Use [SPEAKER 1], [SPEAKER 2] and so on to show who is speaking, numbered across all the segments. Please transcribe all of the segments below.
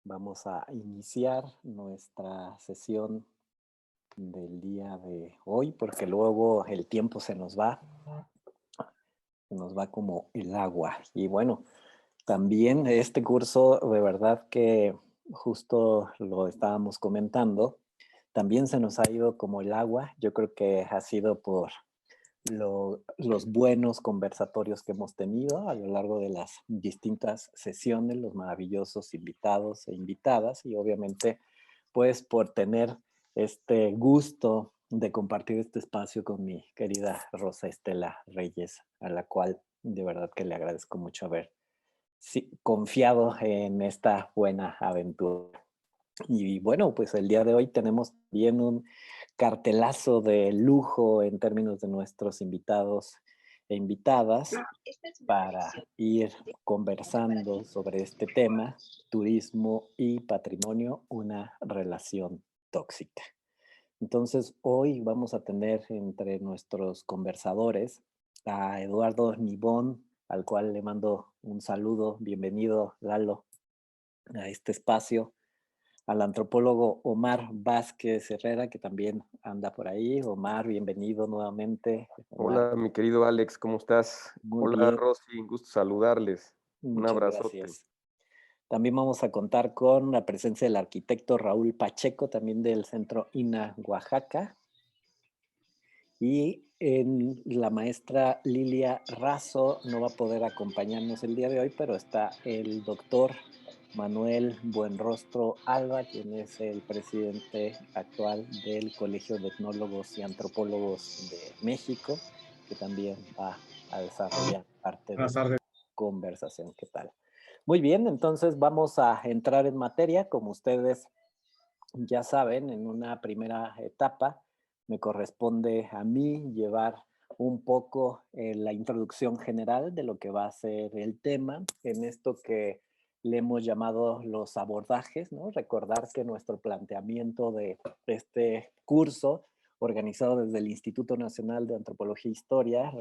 [SPEAKER 1] vamos a iniciar nuestra sesión del día de hoy, porque luego el tiempo se nos va como el agua. Y bueno, también este curso, de verdad que justo lo estábamos comentando, también se nos ha ido como el agua. Yo creo que ha sido por los buenos conversatorios que hemos tenido a lo largo de las distintas sesiones, los maravillosos invitados e invitadas, y obviamente pues por tener este gusto de compartir este espacio con mi querida Rosa Estela Reyes, a la cual de verdad que le agradezco mucho haber confiado en esta buena aventura. Y bueno, pues el día de hoy tenemos bien un cartelazo de lujo en términos de nuestros invitados e invitadas para ir conversando sobre este tema, turismo y patrimonio, una relación tóxica. Entonces, hoy vamos a tener entre nuestros conversadores a Eduardo Nibón, al cual le mando un saludo. Bienvenido, Lalo, a este espacio. Al antropólogo Omar Vázquez Herrera, que también anda por ahí. Omar, bienvenido nuevamente. Omar,
[SPEAKER 2] Hola, mi querido Alex, ¿cómo estás?
[SPEAKER 1] muy
[SPEAKER 2] Hola,
[SPEAKER 1] bien,
[SPEAKER 2] Rosy, un gusto saludarles. Un
[SPEAKER 1] muchas
[SPEAKER 2] abrazote.
[SPEAKER 1] gracias. También vamos a contar con la presencia del arquitecto Raúl Pacheco, también del Centro INA Oaxaca, y en la maestra Lilia Razo no va a poder acompañarnos el día de hoy, pero está el doctor Manuel Buenrostro Alba, quien es el presidente actual del Colegio de Etnólogos y Antropólogos de México, que también va a desarrollar parte de
[SPEAKER 3] Buenas
[SPEAKER 1] la
[SPEAKER 3] tardes.
[SPEAKER 1] conversación. ¿Qué tal? Muy bien, entonces vamos a entrar en materia. Como ustedes ya saben, en una primera etapa me corresponde a mí llevar un poco la introducción general de lo que va a ser el tema en esto que le hemos llamado los abordajes, ¿no? Recordar que nuestro planteamiento de este curso, organizado desde el Instituto Nacional de Antropología e Historia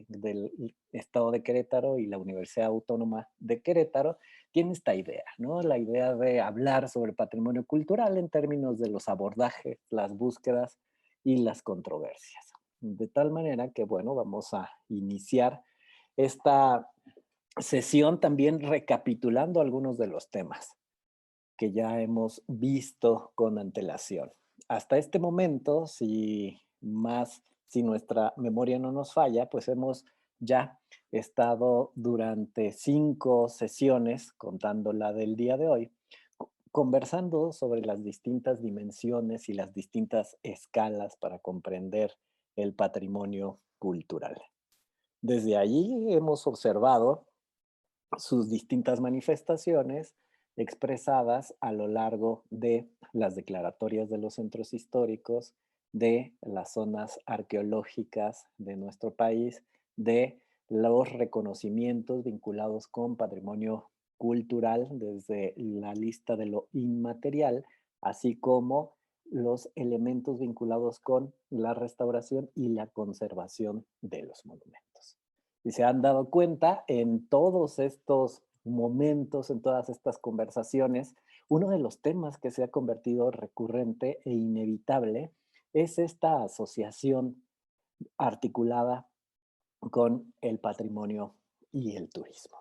[SPEAKER 1] del Estado de Querétaro y la Universidad Autónoma de Querétaro, tiene esta idea, ¿no? La idea de hablar sobre patrimonio cultural en términos de los abordajes, las búsquedas y las controversias. De tal manera que, bueno, vamos a iniciar esta sesión también recapitulando algunos de los temas que ya hemos visto con antelación. Hasta este momento, si nuestra memoria no nos falla, pues hemos ya estado durante 5 sesiones, contando la del día de hoy, conversando sobre las distintas dimensiones y las distintas escalas para comprender el patrimonio cultural. Desde allí hemos observado sus distintas manifestaciones expresadas a lo largo de las declaratorias de los centros históricos, de las zonas arqueológicas de nuestro país, de los reconocimientos vinculados con patrimonio cultural desde la lista de lo inmaterial, así como los elementos vinculados con la restauración y la conservación de los monumentos. Y se han dado cuenta en todos estos momentos, en todas estas conversaciones, uno de los temas que se ha convertido recurrente e inevitable es esta asociación articulada con el patrimonio y el turismo.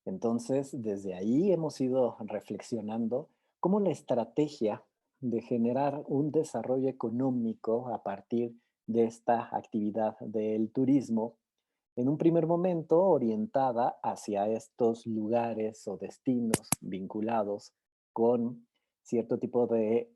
[SPEAKER 1] Entonces, desde ahí hemos ido reflexionando cómo la estrategia de generar un desarrollo económico a partir de esta actividad del turismo en un primer momento orientada hacia estos lugares o destinos vinculados con cierto tipo de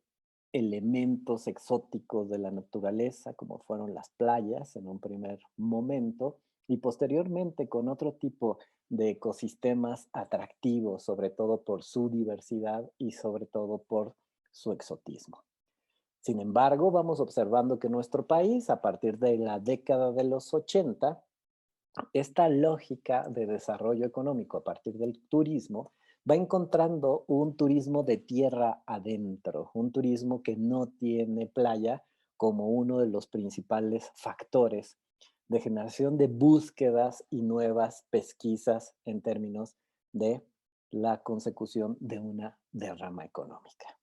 [SPEAKER 1] elementos exóticos de la naturaleza, como fueron las playas en un primer momento, y posteriormente con otro tipo de ecosistemas atractivos, sobre todo por su diversidad y sobre todo por su exotismo. Sin embargo, vamos observando que nuestro país, a partir de la década de los 80, esta lógica de desarrollo económico a partir del turismo va encontrando un turismo de tierra adentro, un turismo que no tiene playa como uno de los principales factores de generación de búsquedas y nuevas pesquisas en términos de la consecución de una derrama económica.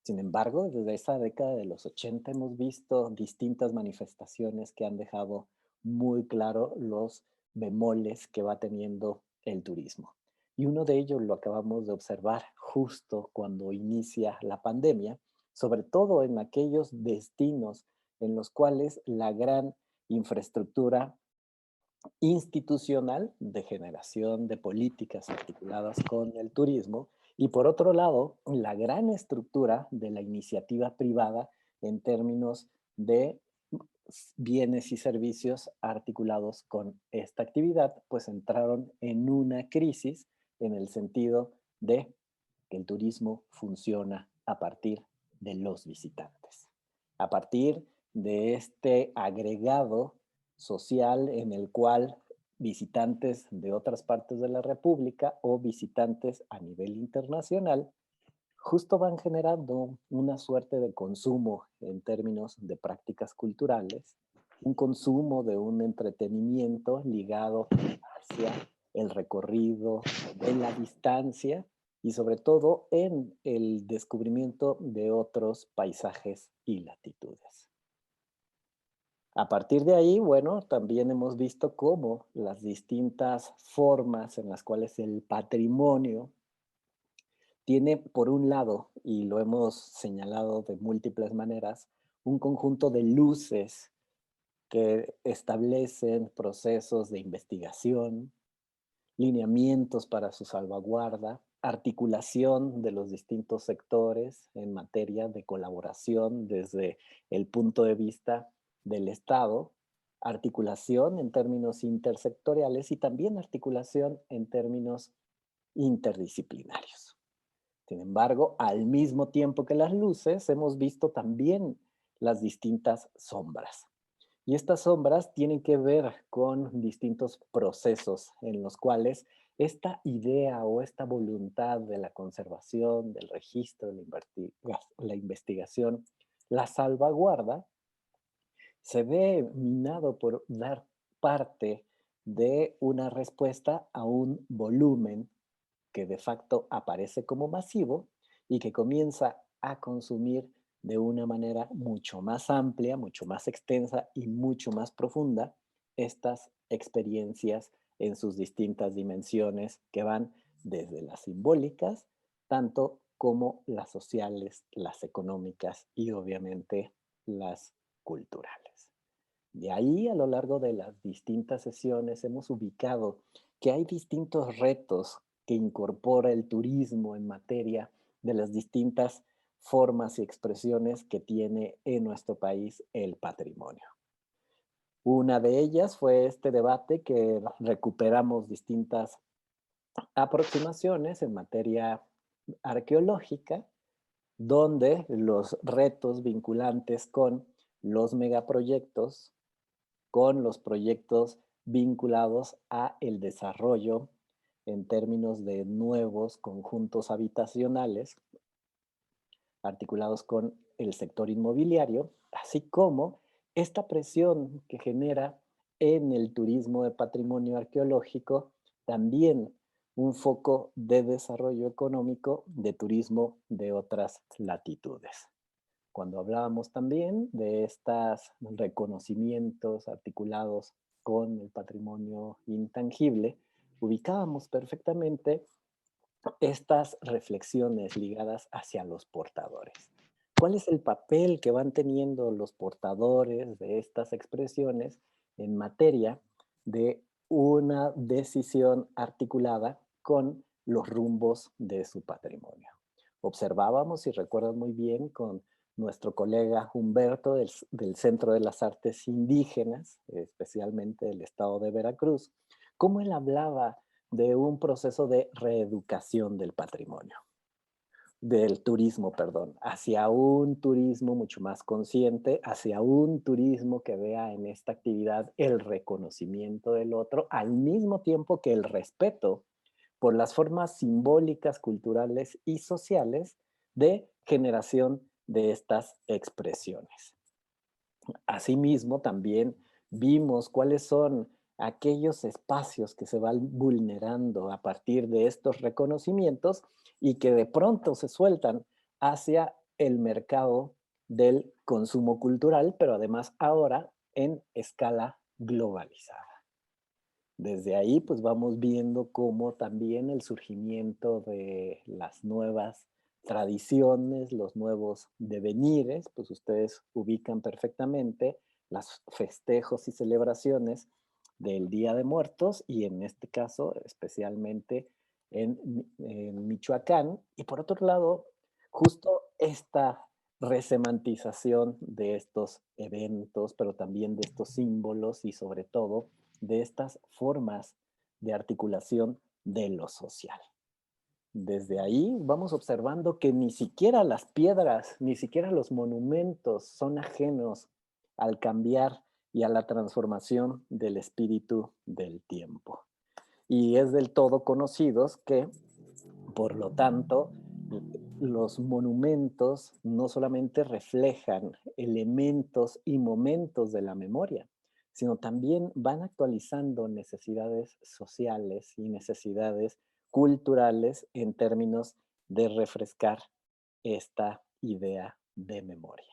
[SPEAKER 1] Sin embargo, desde esa década de los 80 hemos visto distintas manifestaciones que han dejado muy claro los bemoles que va teniendo el turismo. Y uno de ellos lo acabamos de observar justo cuando inicia la pandemia, sobre todo en aquellos destinos en los cuales la gran infraestructura institucional de generación de políticas articuladas con el turismo y por otro lado, la gran estructura de la iniciativa privada en términos de bienes y servicios articulados con esta actividad, pues entraron en una crisis en el sentido de que el turismo funciona a partir de los visitantes, a partir de este agregado social en el cual visitantes de otras partes de la República o visitantes a nivel internacional justo van generando una suerte de consumo en términos de prácticas culturales, un consumo de un entretenimiento ligado hacia el recorrido en la distancia y sobre todo en el descubrimiento de otros paisajes y latitudes. A partir de ahí, bueno, también hemos visto cómo las distintas formas en las cuales el patrimonio tiene, por un lado, y lo hemos señalado de múltiples maneras, un conjunto de luces que establecen procesos de investigación, lineamientos para su salvaguarda, articulación de los distintos sectores en materia de colaboración desde el punto de vista del Estado, articulación en términos intersectoriales y también articulación en términos interdisciplinarios. Sin embargo, al mismo tiempo que las luces, hemos visto también las distintas sombras. Y estas sombras tienen que ver con distintos procesos en los cuales esta idea o esta voluntad de la conservación, del registro, la investigación, la salvaguarda, se ve minado por dar parte de una respuesta a un volumen que de facto aparece como masivo y que comienza a consumir de una manera mucho más amplia, mucho más extensa y mucho más profunda estas experiencias en sus distintas dimensiones que van desde las simbólicas, tanto como las sociales, las económicas y obviamente las culturales. De ahí, a lo largo de las distintas sesiones, hemos ubicado que hay distintos retos que incorpora el turismo en materia de las distintas formas y expresiones que tiene en nuestro país el patrimonio. Una de ellas fue este debate que recuperamos distintas aproximaciones en materia arqueológica, donde los retos vinculantes con los megaproyectos, con los proyectos vinculados a el desarrollo en términos de nuevos conjuntos habitacionales articulados con el sector inmobiliario, así como esta presión que genera en el turismo de patrimonio arqueológico también un foco de desarrollo económico de turismo de otras latitudes. Cuando hablábamos también de estos reconocimientos articulados con el patrimonio intangible, ubicábamos perfectamente estas reflexiones ligadas hacia los portadores. ¿Cuál es el papel que van teniendo los portadores de estas expresiones en materia de una decisión articulada con los rumbos de su patrimonio? Observábamos, si recuerdan muy bien, con nuestro colega Humberto del Centro de las Artes Indígenas, especialmente del estado de Veracruz, cómo él hablaba de un proceso de reeducación del patrimonio, del turismo, perdón, hacia un turismo mucho más consciente, hacia un turismo que vea en esta actividad el reconocimiento del otro, al mismo tiempo que el respeto por las formas simbólicas, culturales y sociales de generación de estas expresiones. Asimismo, también vimos cuáles son aquellos espacios que se van vulnerando a partir de estos reconocimientos y que de pronto se sueltan hacia el mercado del consumo cultural, pero además ahora en escala globalizada. Desde ahí, pues vamos viendo cómo también el surgimiento de las nuevas tradiciones, los nuevos devenires, pues ustedes ubican perfectamente los festejos y celebraciones del Día de Muertos y en este caso especialmente en Michoacán. Y por otro lado, justo esta resemantización de estos eventos, pero también de estos símbolos y sobre todo de estas formas de articulación de lo social. Desde ahí vamos observando que ni siquiera las piedras, ni siquiera los monumentos son ajenos al cambiar y a la transformación del espíritu del tiempo. Y es del todo conocidos que, por lo tanto, los monumentos no solamente reflejan elementos y momentos de la memoria, sino también van actualizando necesidades sociales y necesidades culturales en términos de refrescar esta idea de memoria.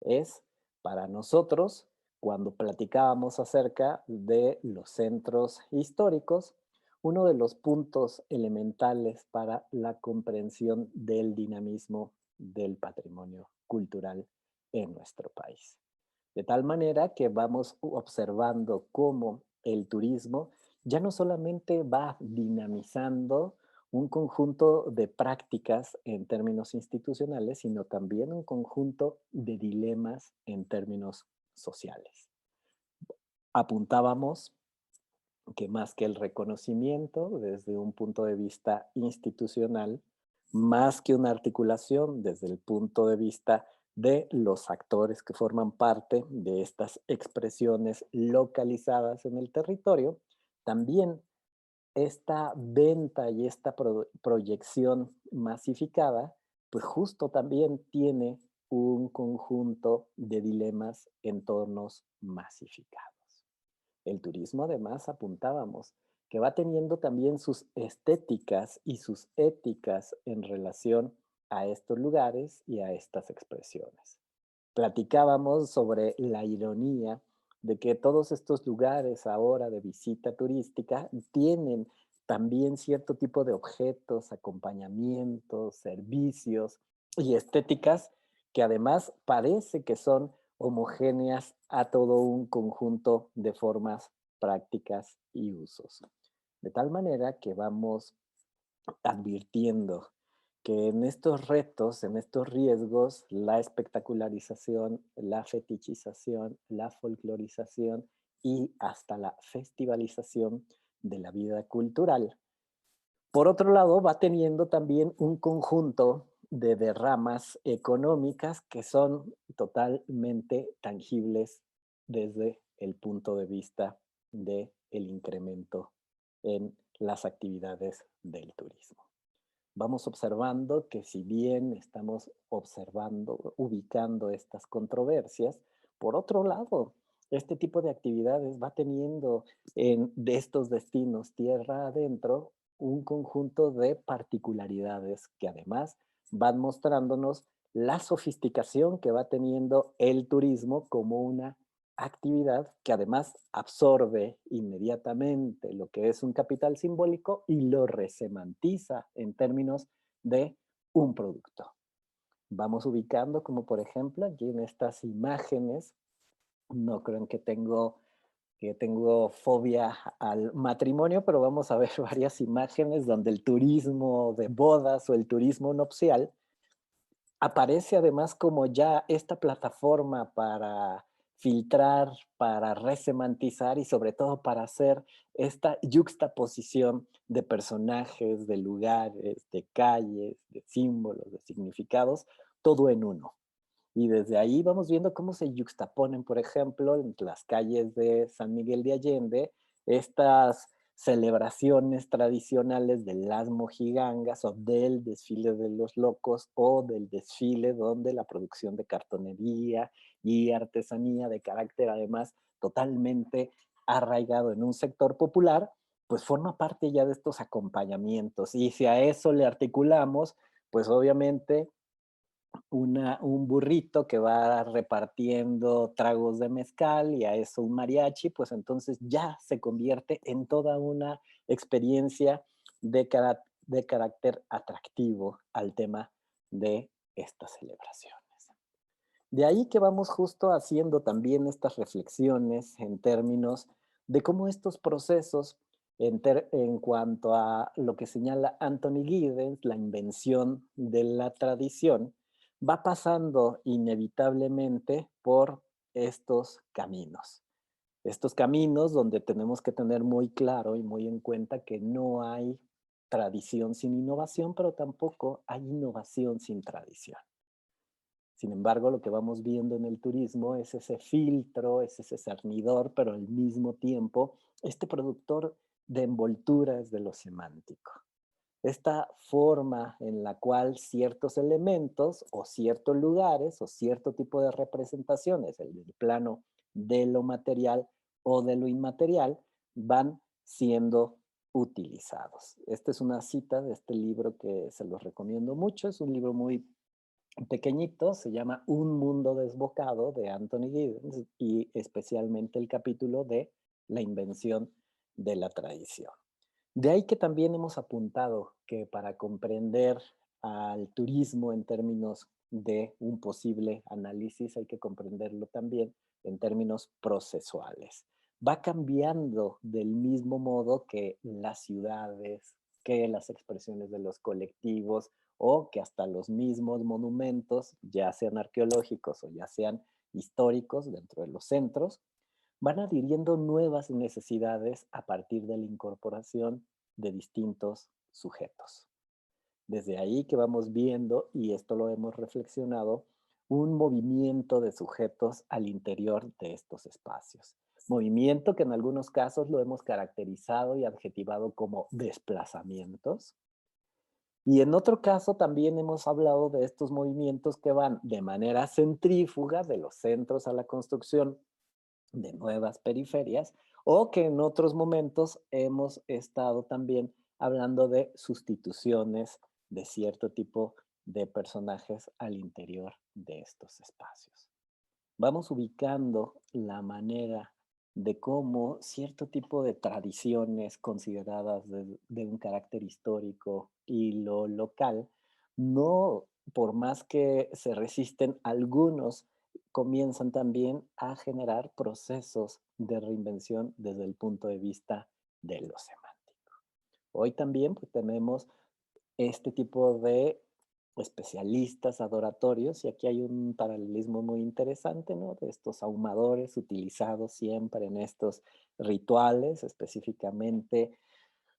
[SPEAKER 1] Es para nosotros, cuando platicábamos acerca de los centros históricos, uno de los puntos elementales para la comprensión del dinamismo del patrimonio cultural en nuestro país. De tal manera que vamos observando cómo el turismo ya no solamente va dinamizando un conjunto de prácticas en términos institucionales, sino también un conjunto de dilemas en términos sociales. Apuntábamos que más que el reconocimiento desde un punto de vista institucional, más que una articulación desde el punto de vista de los actores que forman parte de estas expresiones localizadas en el territorio, también esta venta y esta proyección masificada, pues justo también tiene un conjunto de dilemas en tornos masificados. El turismo, además, apuntábamos que va teniendo también sus estéticas y sus éticas en relación a estos lugares y a estas expresiones. Platicábamos sobre la ironía de que todos estos lugares ahora de visita turística tienen también cierto tipo de objetos, acompañamientos, servicios y estéticas que además parece que son homogéneas a todo un conjunto de formas, prácticas y usos. De tal manera que vamos advirtiendo que en estos retos, en estos riesgos, la espectacularización, la fetichización, la folclorización y hasta la festivalización de la vida cultural. Por otro lado, va teniendo también un conjunto de derramas económicas que son totalmente tangibles desde el punto de vista del incremento en las actividades del turismo. Vamos observando que si bien estamos observando, ubicando estas controversias, por otro lado, este tipo de actividades va teniendo de estos destinos tierra adentro un conjunto de particularidades que además van mostrándonos la sofisticación que va teniendo el turismo como una actividad que además absorbe inmediatamente lo que es un capital simbólico y lo resemantiza en términos de un producto. Vamos ubicando como por ejemplo aquí en estas imágenes, no creo que tengo fobia al matrimonio, pero vamos a ver varias imágenes donde el turismo de bodas o el turismo nupcial aparece además como ya esta plataforma para filtrar, para resemantizar y sobre todo para hacer esta yuxtaposición de personajes, de lugares, de calles, de símbolos, de significados, todo en uno. Y desde ahí vamos viendo cómo se yuxtaponen, por ejemplo, en las calles de San Miguel de Allende, estas celebraciones tradicionales de las mojigangas o del desfile de los locos o del desfile donde la producción de cartonería y artesanía de carácter además totalmente arraigado en un sector popular, pues forma parte ya de estos acompañamientos. Y si a eso le articulamos, pues obviamente un burrito que va repartiendo tragos de mezcal y a eso un mariachi, pues entonces ya se convierte en toda una experiencia de carácter atractivo al tema de estas celebraciones. De ahí que vamos justo haciendo también estas reflexiones en términos de cómo estos procesos, en cuanto a lo que señala Anthony Giddens, la invención de la tradición, va pasando inevitablemente por estos caminos. Estos caminos donde tenemos que tener muy claro y muy en cuenta que no hay tradición sin innovación, pero tampoco hay innovación sin tradición. Sin embargo, lo que vamos viendo en el turismo es ese filtro, es ese cernidor, pero al mismo tiempo este productor de envolturas de lo semántico. Esta forma en la cual ciertos elementos o ciertos lugares o cierto tipo de representaciones, el plano de lo material o de lo inmaterial, van siendo utilizados. Esta es una cita de este libro que se los recomiendo mucho. Es un libro muy pequeñito, se llama Un mundo desbocado de Anthony Giddens y especialmente el capítulo de la invención de la tradición. De ahí que también hemos apuntado que para comprender al turismo en términos de un posible análisis hay que comprenderlo también en términos procesuales. Va cambiando del mismo modo que las ciudades, que las expresiones de los colectivos o que hasta los mismos monumentos, ya sean arqueológicos o ya sean históricos dentro de los centros, van adhiriendo nuevas necesidades a partir de la incorporación de distintos sujetos. Desde ahí que vamos viendo, y esto lo hemos reflexionado, un movimiento de sujetos al interior de estos espacios. Movimiento que en algunos casos lo hemos caracterizado y adjetivado como desplazamientos. Y en otro caso también hemos hablado de estos movimientos que van de manera centrífuga de los centros a la construcción de nuevas periferias, o que en otros momentos hemos estado también hablando de sustituciones de cierto tipo de personajes al interior de estos espacios. Vamos ubicando la manera de cómo cierto tipo de tradiciones consideradas de un carácter histórico y lo local, no, por más que se resisten, algunos comienzan también a generar procesos de reinvención desde el punto de vista de lo semántico. Hoy también pues, tenemos este tipo de especialistas adoratorios, y aquí hay un paralelismo muy interesante, ¿no? De estos ahumadores utilizados siempre en estos rituales, específicamente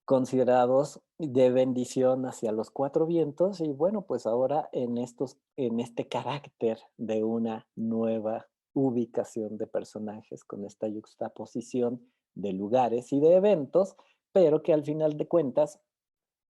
[SPEAKER 1] considerados de bendición hacia los cuatro vientos, y bueno, pues ahora en este carácter de una nueva ubicación de personajes con esta yuxtaposición de lugares y de eventos, pero que al final de cuentas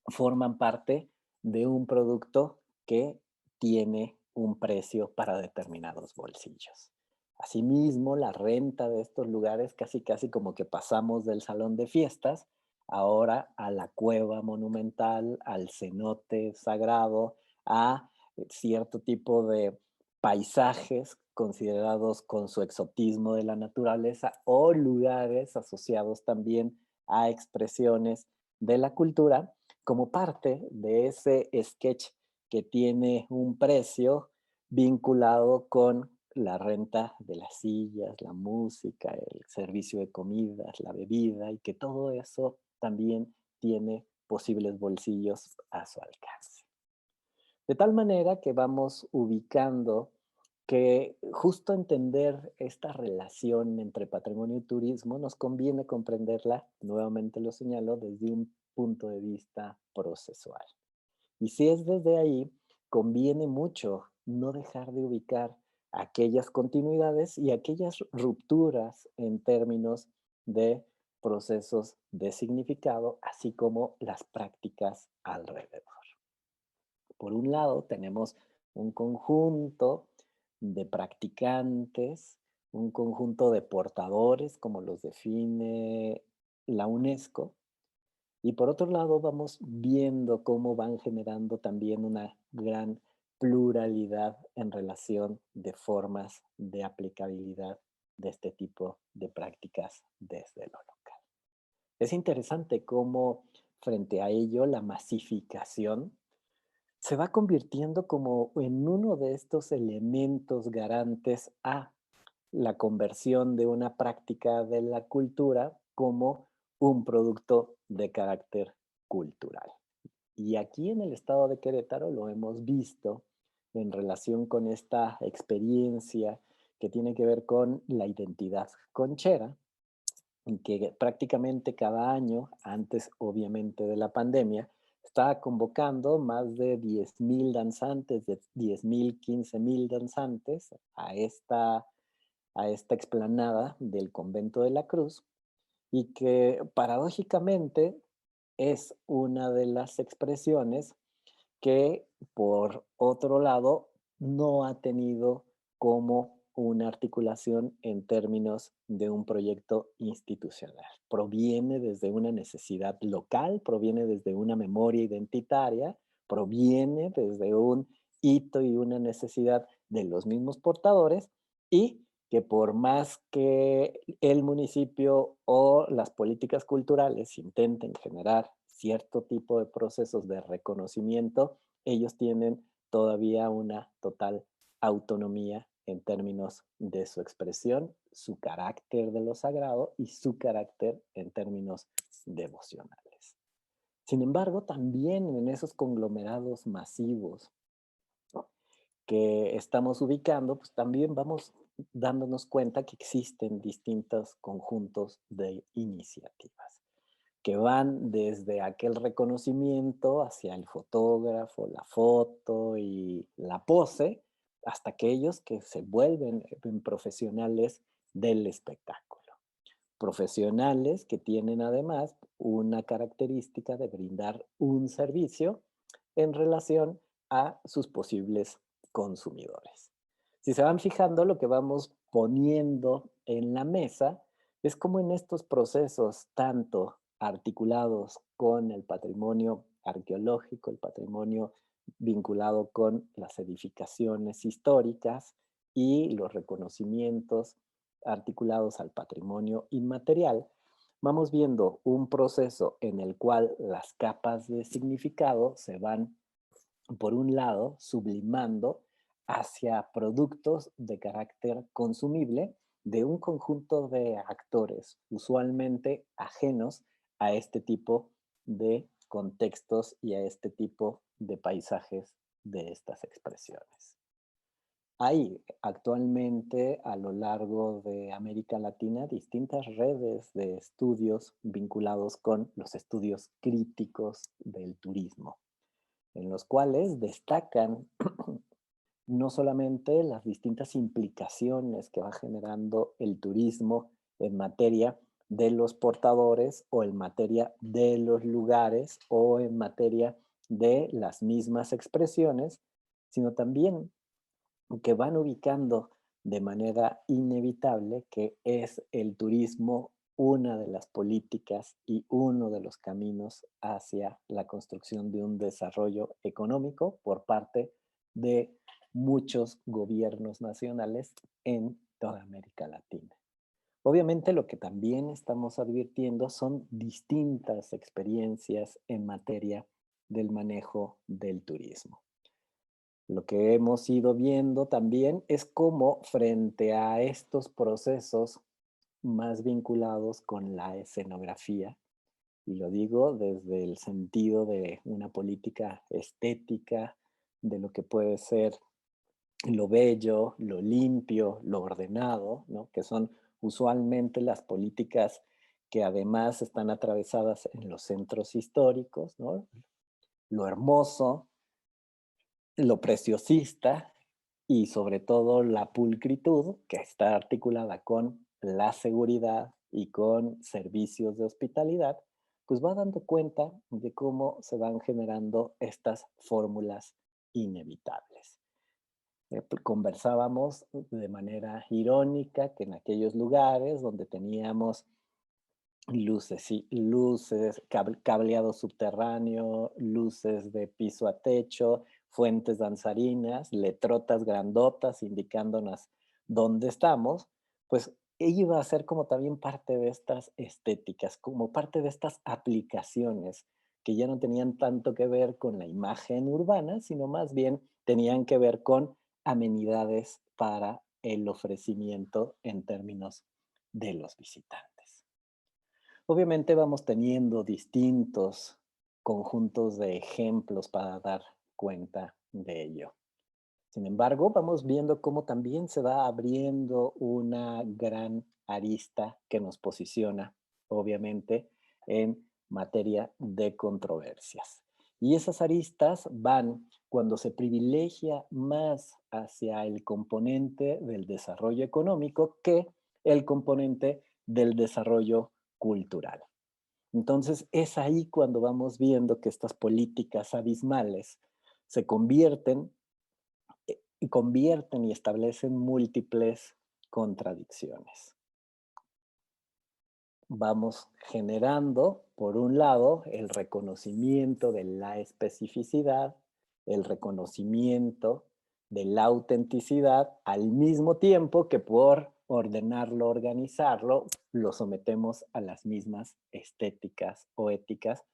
[SPEAKER 1] forman parte de un producto que tiene un precio para determinados bolsillos. Asimismo, la renta de estos lugares casi casi como que pasamos del salón de fiestas ahora a la cueva monumental, al cenote sagrado, a cierto tipo de paisajes considerados con su exotismo de la naturaleza o lugares asociados también a expresiones de la cultura como parte de ese sketch que tiene un precio vinculado con la renta de las sillas, la música, el servicio de comidas, la bebida, y que todo eso también tiene posibles bolsillos a su alcance. De tal manera que vamos ubicando que justo entender esta relación entre patrimonio y turismo nos conviene comprenderla, nuevamente lo señalo, desde un punto de vista procesual. Y si es desde ahí, conviene mucho no dejar de ubicar aquellas continuidades y aquellas rupturas en términos de procesos de significado, así como las prácticas alrededor. Por un lado, tenemos un conjunto de practicantes, un conjunto de portadores, como los define la UNESCO, y por otro lado vamos viendo cómo van generando también una gran pluralidad en relación de formas de aplicabilidad de este tipo de prácticas desde lo local. Es interesante cómo frente a ello la masificación se va convirtiendo como en uno de estos elementos garantes a la conversión de una práctica de la cultura como un producto de carácter cultural. Y aquí en el estado de Querétaro lo hemos visto en relación con esta experiencia que tiene que ver con la identidad conchera, en que prácticamente cada año, antes obviamente de la pandemia, estaba convocando más de 10,000 danzantes, de 10,000, 15,000 danzantes a esta explanada del Convento de la Cruz, y que paradójicamente es una de las expresiones que, por otro lado, no ha tenido como una articulación en términos de un proyecto institucional. Proviene desde una necesidad local, proviene desde una memoria identitaria, proviene desde un hito y una necesidad de los mismos portadores, y que por más que el municipio o las políticas culturales intenten generar cierto tipo de procesos de reconocimiento, ellos tienen todavía una total autonomía en términos de su expresión, su carácter de lo sagrado y su carácter en términos devocionales. Sin embargo, también en esos conglomerados masivos que estamos ubicando, pues también vamos dándonos cuenta que existen distintos conjuntos de iniciativas que van desde aquel reconocimiento hacia el fotógrafo, la foto y la pose, hasta aquellos que se vuelven profesionales del espectáculo. Profesionales que tienen además una característica de brindar un servicio en relación a sus posibles consumidores. Si se van fijando, lo que vamos poniendo en la mesa es como en estos procesos, tanto articulados con el patrimonio arqueológico, el patrimonio vinculado con las edificaciones históricas y los reconocimientos articulados al patrimonio inmaterial, vamos viendo un proceso en el cual las capas de significado se van, por un lado, sublimando hacia productos de carácter consumible de un conjunto de actores, usualmente ajenos a este tipo de contextos y a este tipo de paisajes de estas expresiones. Hay actualmente a lo largo de América Latina distintas redes de estudios vinculados con los estudios críticos del turismo, en los cuales destacan no solamente las distintas implicaciones que va generando el turismo en materia de los portadores o en materia de los lugares o en materia de las mismas expresiones, sino también que van ubicando de manera inevitable que es el turismo una de las políticas y uno de los caminos hacia la construcción de un desarrollo económico por parte de muchos gobiernos nacionales en toda América Latina. Obviamente lo que también estamos advirtiendo son distintas experiencias en materia del manejo del turismo. Lo que hemos ido viendo también es cómo frente a estos procesos más vinculados con la escenografía, y lo digo desde el sentido de una política estética, de lo que puede ser lo bello, lo limpio, lo ordenado, ¿no? Que son usualmente las políticas que además están atravesadas en los centros históricos, ¿no? Lo hermoso, lo preciosista y sobre todo la pulcritud, que está articulada con la seguridad y con servicios de hospitalidad, pues va dando cuenta de cómo se van generando estas fórmulas inevitables. Conversábamos de manera irónica que en aquellos lugares donde teníamos luces, y luces, cableado subterráneo, luces de piso a techo, fuentes danzarinas, letrotas grandotas indicándonos dónde estamos, pues iba a ser como también parte de estas estéticas, como parte de estas aplicaciones que ya no tenían tanto que ver con la imagen urbana, sino más bien tenían que ver con amenidades para el ofrecimiento en términos de los visitantes. Obviamente vamos teniendo distintos conjuntos de ejemplos para dar cuenta de ello. Sin embargo, vamos viendo cómo también se va abriendo una gran arista que nos posiciona, obviamente, en materia de controversias. Y esas aristas van cuando se privilegia más hacia el componente del desarrollo económico que el componente del desarrollo cultural. Entonces es ahí cuando vamos viendo que estas políticas abismales se convierten y establecen múltiples contradicciones. Vamos generando, por un lado, el reconocimiento de la especificidad, el reconocimiento de la autenticidad, al mismo tiempo que por ordenarlo, organizarlo, lo sometemos a las mismas estéticas o éticas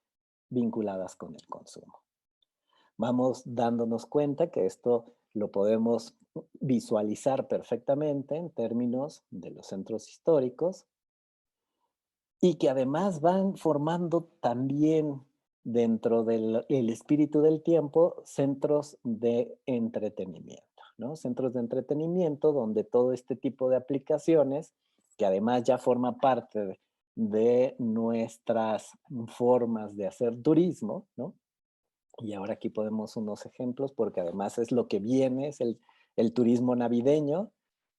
[SPEAKER 1] vinculadas con el consumo. Vamos dándonos cuenta que esto lo podemos visualizar perfectamente en términos de los centros históricos y que además van formando también dentro del el espíritu del tiempo centros de entretenimiento, ¿no? Centros de entretenimiento donde todo este tipo de aplicaciones, que además ya forma parte de nuestras formas de hacer turismo, ¿no? Y ahora aquí podemos unos ejemplos, porque además es lo que viene, es el turismo navideño,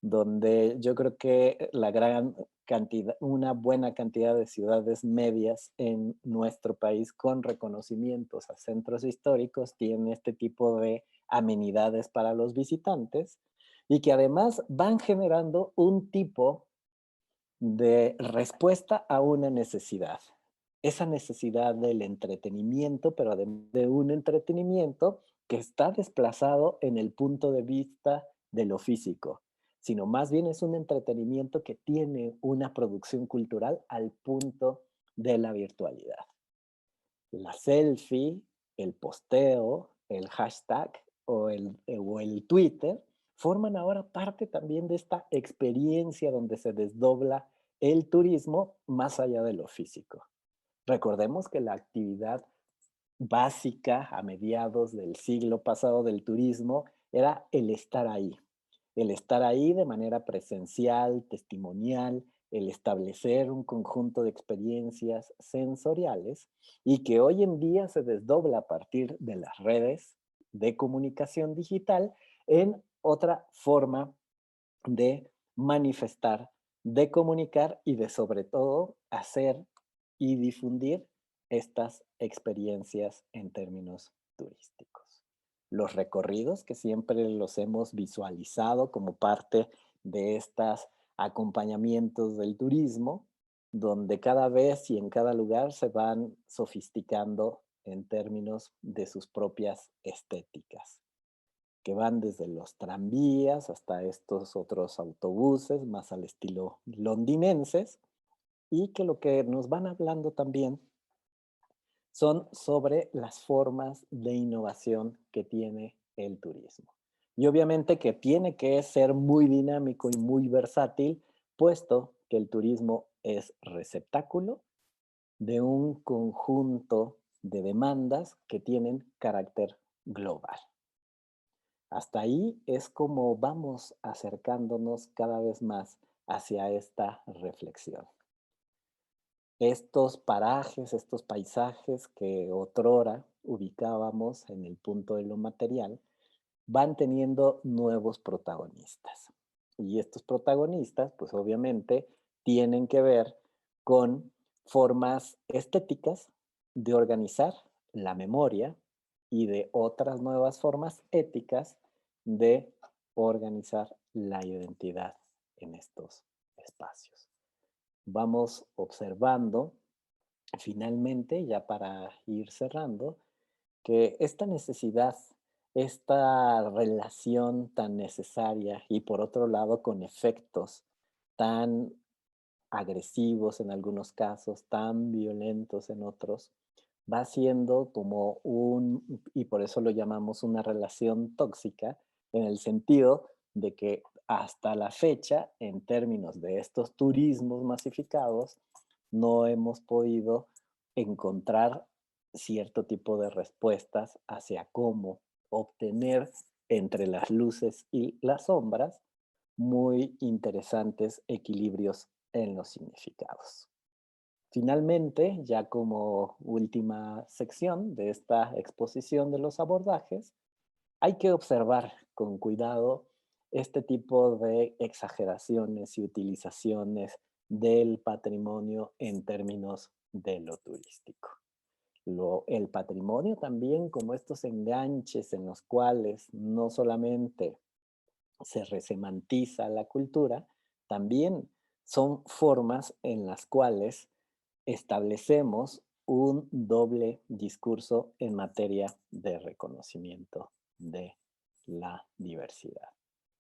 [SPEAKER 1] donde yo creo que la gran cantidad, una buena cantidad de ciudades medias en nuestro país con reconocimientos a centros históricos tienen este tipo de amenidades para los visitantes y que además van generando un tipo de respuesta a una necesidad. Esa necesidad del entretenimiento, pero además de un entretenimiento que está desplazado en el punto de vista de lo físico, sino más bien es un entretenimiento que tiene una producción cultural al punto de la virtualidad. La selfie, el posteo, el hashtag o el Twitter forman ahora parte también de esta experiencia donde se desdobla el turismo más allá de lo físico. Recordemos que la actividad básica a mediados del siglo pasado del turismo era el estar ahí de manera presencial, testimonial, el establecer un conjunto de experiencias sensoriales y que hoy en día se desdobla a partir de las redes de comunicación digital en otra forma de manifestar, de comunicar y de sobre todo hacer y difundir estas experiencias en términos turísticos. Los recorridos que siempre los hemos visualizado como parte de estos acompañamientos del turismo, donde cada vez y en cada lugar se van sofisticando en términos de sus propias estéticas que van desde los tranvías hasta estos otros autobuses más al estilo londinenses y que lo que nos van hablando también son sobre las formas de innovación que tiene el turismo. Y obviamente que tiene que ser muy dinámico y muy versátil, puesto que el turismo es receptáculo de un conjunto de demandas que tienen carácter global. Hasta ahí es como vamos acercándonos cada vez más hacia esta reflexión. Estos parajes, estos paisajes que otrora ubicábamos en el punto de lo material, van teniendo nuevos protagonistas. Y estos protagonistas, pues obviamente, tienen que ver con formas estéticas de organizar la memoria y de otras nuevas formas éticas de organizar la identidad en estos espacios. Vamos observando, finalmente, ya para ir cerrando, que esta necesidad, esta relación tan necesaria y por otro lado con efectos tan agresivos en algunos casos, tan violentos en otros, va siendo como y por eso lo llamamos una relación tóxica, en el sentido de que hasta la fecha, en términos de estos turismos masificados, no hemos podido encontrar cierto tipo de respuestas hacia cómo obtener entre las luces y las sombras muy interesantes equilibrios en los significados. Finalmente, ya como última sección de esta exposición de los abordajes, hay que observar con cuidado este tipo de exageraciones y utilizaciones del patrimonio en términos de lo turístico. El patrimonio también como estos enganches en los cuales no solamente se resemantiza la cultura, también son formas en las cuales establecemos un doble discurso en materia de reconocimiento de la diversidad.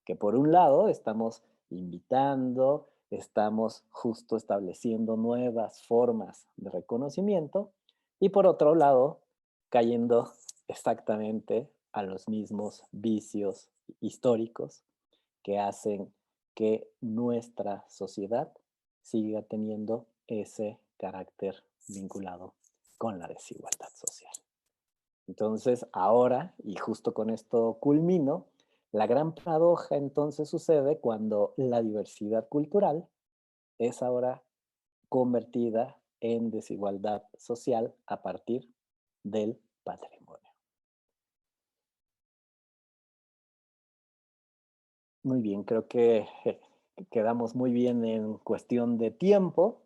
[SPEAKER 1] Que por un lado estamos invitando, estamos justo estableciendo nuevas formas de reconocimiento y por otro lado cayendo exactamente a los mismos vicios históricos que hacen que nuestra sociedad siga teniendo ese carácter vinculado con la desigualdad social. Entonces, ahora, y justo con esto culmino, la gran paradoja entonces sucede cuando la diversidad cultural es ahora convertida en desigualdad social a partir del patrimonio. Muy bien, creo que quedamos muy bien en cuestión de tiempo.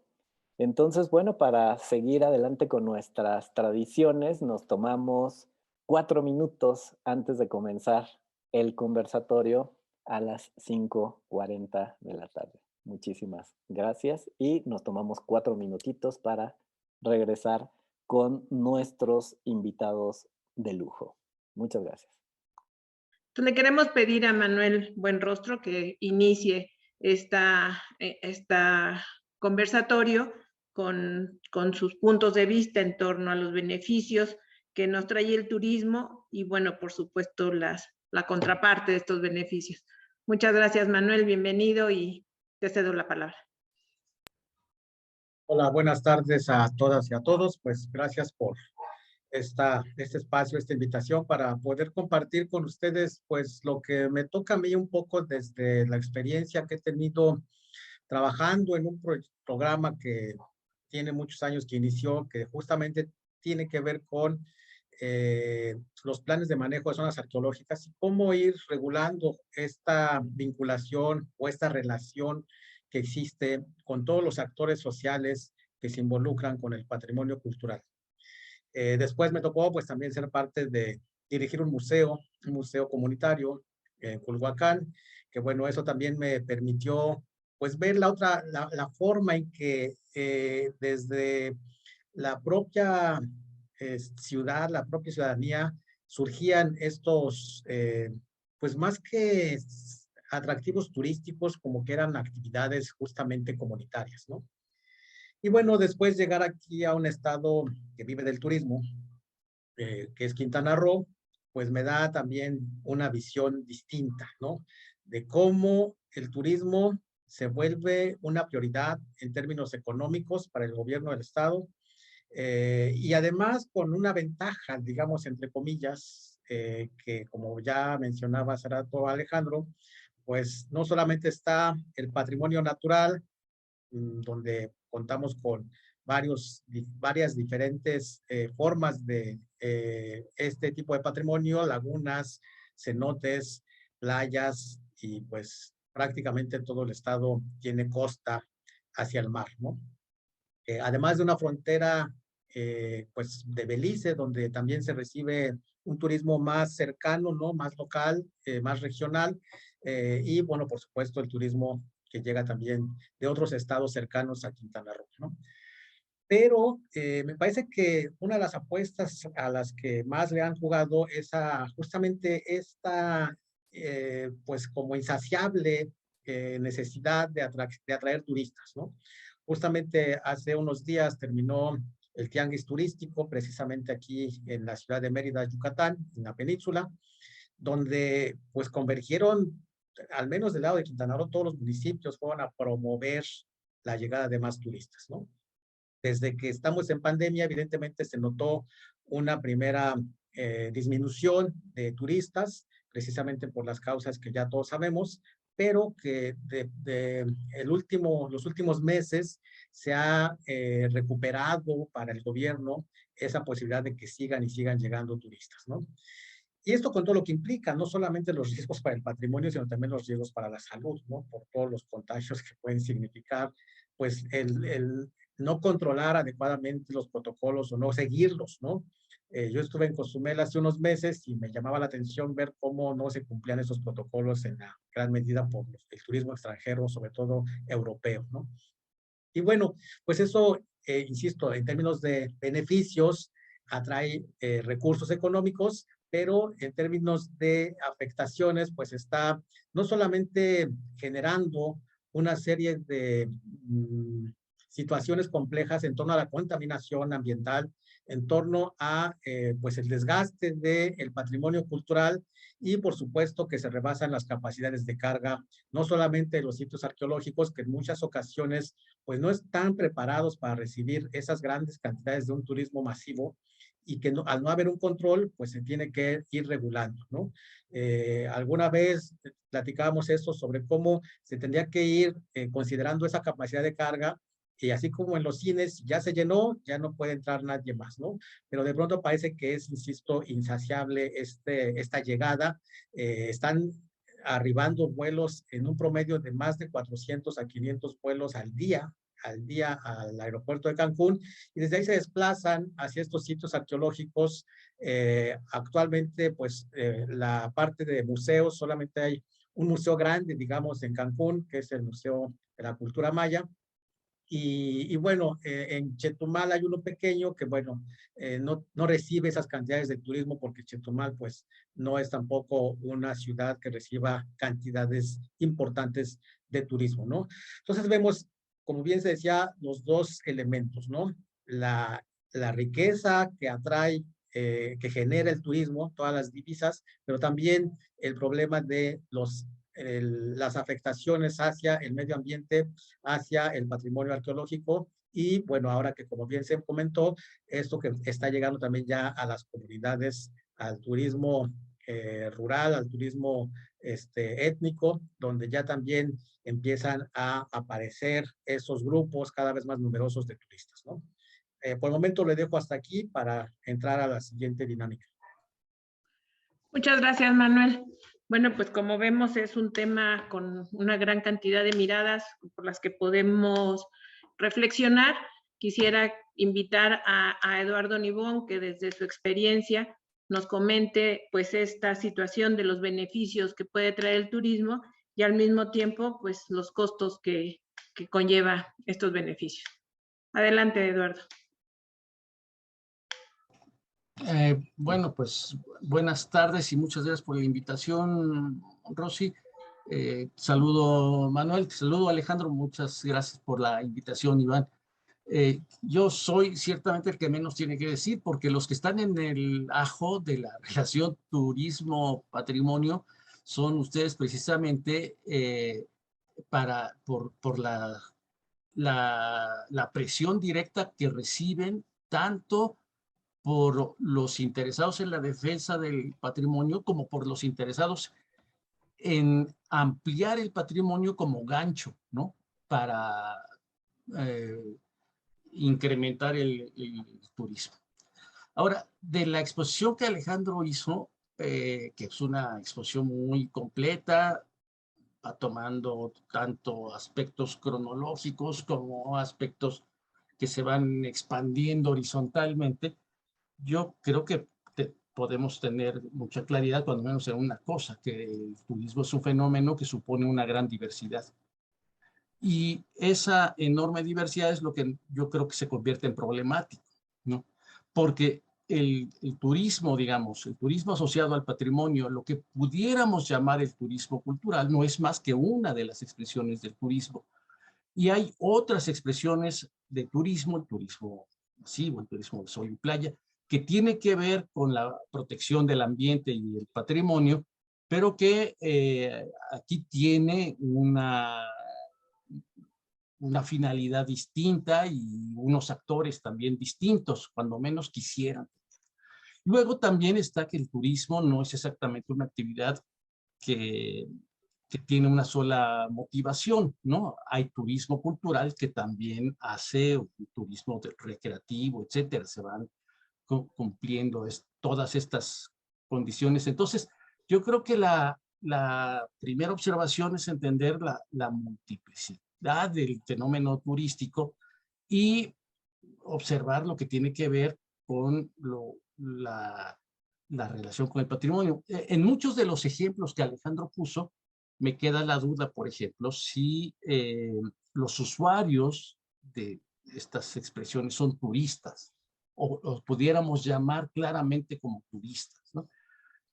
[SPEAKER 1] Entonces, bueno, para seguir adelante con nuestras tradiciones, nos tomamos 4 minutos antes de comenzar el conversatorio a las 5:40 de la tarde. Muchísimas gracias y nos tomamos 4 minutitos para regresar con nuestros invitados de lujo. Muchas gracias.
[SPEAKER 3] Le queremos pedir a Manuel Buenrostro que inicie esta conversatorio con sus puntos de vista en torno a los beneficios que nos trae el turismo y, bueno, por supuesto, la contraparte de estos beneficios. Muchas gracias, Manuel, bienvenido y te cedo la palabra.
[SPEAKER 4] Hola, buenas tardes a todas y a todos. Pues gracias por este espacio, esta invitación para poder compartir con ustedes pues lo que me toca a mí un poco desde la experiencia que he tenido trabajando en un programa que tiene muchos años que inició, que justamente tiene que ver con los planes de manejo de zonas arqueológicas y cómo ir regulando esta vinculación o esta relación que existe con todos los actores sociales que se involucran con el patrimonio cultural. Después me tocó pues también ser parte de dirigir un museo comunitario en Culhuacán, que bueno, eso también me permitió pues ver la forma en que desde la propia ciudad, la propia ciudadanía, surgían estos, pues más que atractivos turísticos, como que eran actividades justamente comunitarias, ¿no? Y bueno, después llegar aquí a un estado que vive del turismo, que es Quintana Roo, pues me da también una visión distinta, ¿no? De cómo el turismo se vuelve una prioridad en términos económicos para el gobierno del estado y además con una ventaja, digamos, entre comillas, que como ya mencionaba hace rato Alejandro, pues no solamente está el patrimonio natural, donde contamos con varias diferentes formas de este tipo de patrimonio, lagunas, cenotes, playas y pues prácticamente todo el estado tiene costa hacia el mar, ¿no? Además de una frontera pues de Belice, donde también se recibe un turismo más cercano, ¿no? Más local, más regional, y bueno, por supuesto, el turismo que llega también de otros estados cercanos a Quintana Roo, ¿no? Pero me parece que una de las apuestas a las que más le han jugado es justamente esta, pues como insaciable necesidad de atraer turistas, ¿no? Justamente hace unos días terminó el tianguis turístico, precisamente aquí en la ciudad de Mérida, Yucatán, en la península, donde pues convergieron, al menos del lado de Quintana Roo, todos los municipios fueron a promover la llegada de más turistas, ¿no? Desde que estamos en pandemia, evidentemente se notó una primera disminución de turistas, precisamente por las causas que ya todos sabemos, pero que los últimos meses se ha recuperado para el gobierno esa posibilidad de que sigan y sigan llegando turistas, ¿no? Y esto con todo lo que implica, no solamente los riesgos para el patrimonio, sino también los riesgos para la salud, ¿no? Por todos los contagios que pueden significar, pues, el no controlar adecuadamente los protocolos o no seguirlos, ¿no? Yo estuve en Cozumel hace unos meses y me llamaba la atención ver cómo no se cumplían esos protocolos en la gran medida por el turismo extranjero, sobre todo europeo, ¿no? Y bueno, pues eso, insisto, en términos de beneficios, atrae recursos económicos, pero en términos de afectaciones, pues está no solamente generando una serie de situaciones complejas en torno a la contaminación ambiental, en torno a pues el desgaste del patrimonio cultural y por supuesto que se rebasan las capacidades de carga, no solamente de los sitios arqueológicos, que en muchas ocasiones pues no están preparados para recibir esas grandes cantidades de un turismo masivo y que no, al no haber un control, pues se tiene que ir regulando, ¿no? Alguna vez platicábamos eso sobre cómo se tendría que ir considerando esa capacidad de carga y así como en los cines ya se llenó, ya no puede entrar nadie más, ¿no? Pero de pronto parece que es, insisto, insaciable esta llegada. Están arribando vuelos en un promedio de más de 400 a 500 vuelos al día al aeropuerto de Cancún y desde ahí se desplazan hacia estos sitios arqueológicos. Actualmente, pues la parte de museos, solamente hay un museo grande, digamos, en Cancún, que es el Museo de la Cultura Maya. Y bueno, en Chetumal hay uno pequeño que, bueno, no recibe esas cantidades de turismo porque Chetumal, pues, no es tampoco una ciudad que reciba cantidades importantes de turismo, ¿no? Entonces vemos, como bien se decía, los dos elementos, ¿no? La riqueza que atrae, que genera el turismo, todas las divisas, pero también el problema de las afectaciones hacia el medio ambiente, hacia el patrimonio arqueológico y bueno, ahora que como bien se comentó, esto que está llegando también ya a las comunidades, al turismo rural, al turismo étnico, donde ya también empiezan a aparecer esos grupos cada vez más numerosos de turistas, ¿no? Por el momento le dejo hasta aquí para entrar a la siguiente dinámica.
[SPEAKER 3] Muchas gracias, Manuel. Bueno, pues como vemos es un tema con una gran cantidad de miradas por las que podemos reflexionar. Quisiera invitar a Eduardo Nibón, que desde su experiencia nos comente pues esta situación de los beneficios que puede traer el turismo y al mismo tiempo pues los costos que conlleva estos beneficios. Adelante, Eduardo.
[SPEAKER 5] Bueno, pues buenas tardes y muchas gracias por la invitación, Rosy. Saludo Manuel, saludo Alejandro, muchas gracias por la invitación, Iván. Yo soy ciertamente el que menos tiene que decir, porque los que están en el ajo de la relación turismo-patrimonio son ustedes precisamente por la presión directa que reciben tanto por los interesados en la defensa del patrimonio como por los interesados en ampliar el patrimonio como gancho, ¿no? Para incrementar el turismo. Ahora, de la exposición que Alejandro hizo, que es una exposición muy completa, va tomando tanto aspectos cronológicos como aspectos que se van expandiendo horizontalmente, yo creo que podemos tener mucha claridad, cuando menos en una cosa, que el turismo es un fenómeno que supone una gran diversidad. Y esa enorme diversidad es lo que yo creo que se convierte en problemático, ¿no? Porque el turismo, digamos, el turismo asociado al patrimonio, lo que pudiéramos llamar el turismo cultural, no es más que una de las expresiones del turismo. Y hay otras expresiones de turismo, el turismo masivo, el turismo de sol y playa, que tiene que ver con la protección del ambiente y el patrimonio, pero que aquí tiene una finalidad distinta y unos actores también distintos, cuando menos quisieran. Luego también está que el turismo no es exactamente una actividad que tiene una sola motivación, ¿no? Hay turismo cultural que también hace un turismo recreativo, etcétera. Se van cumpliendo todas estas condiciones. Entonces, yo creo que la primera observación es entender la multiplicidad del fenómeno turístico y observar lo que tiene que ver con la relación con el patrimonio. En muchos de los ejemplos que Alejandro puso, me queda la duda, por ejemplo, si los usuarios de estas expresiones son turistas o pudiéramos llamar claramente como turistas, ¿no?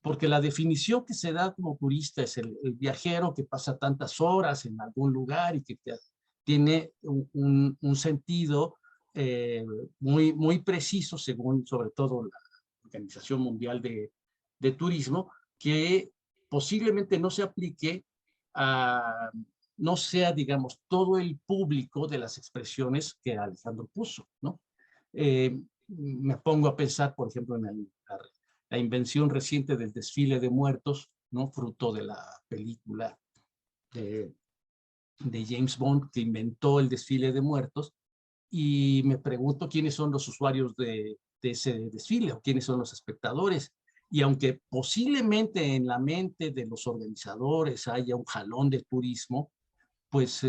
[SPEAKER 5] Porque la definición que se da como turista es el viajero que pasa tantas horas en algún lugar y que tiene un sentido muy preciso, según sobre todo la Organización Mundial de Turismo, que posiblemente no se aplique a, no sea, digamos, todo el público de las expresiones que Alejandro puso, ¿no? Me pongo a pensar, por ejemplo, en la invención reciente del desfile de muertos, ¿no? Fruto de la película de James Bond, que inventó el desfile de muertos, y me pregunto quiénes son los usuarios de ese desfile o quiénes son los espectadores. Y aunque posiblemente en la mente de los organizadores haya un jalón de turismo, pues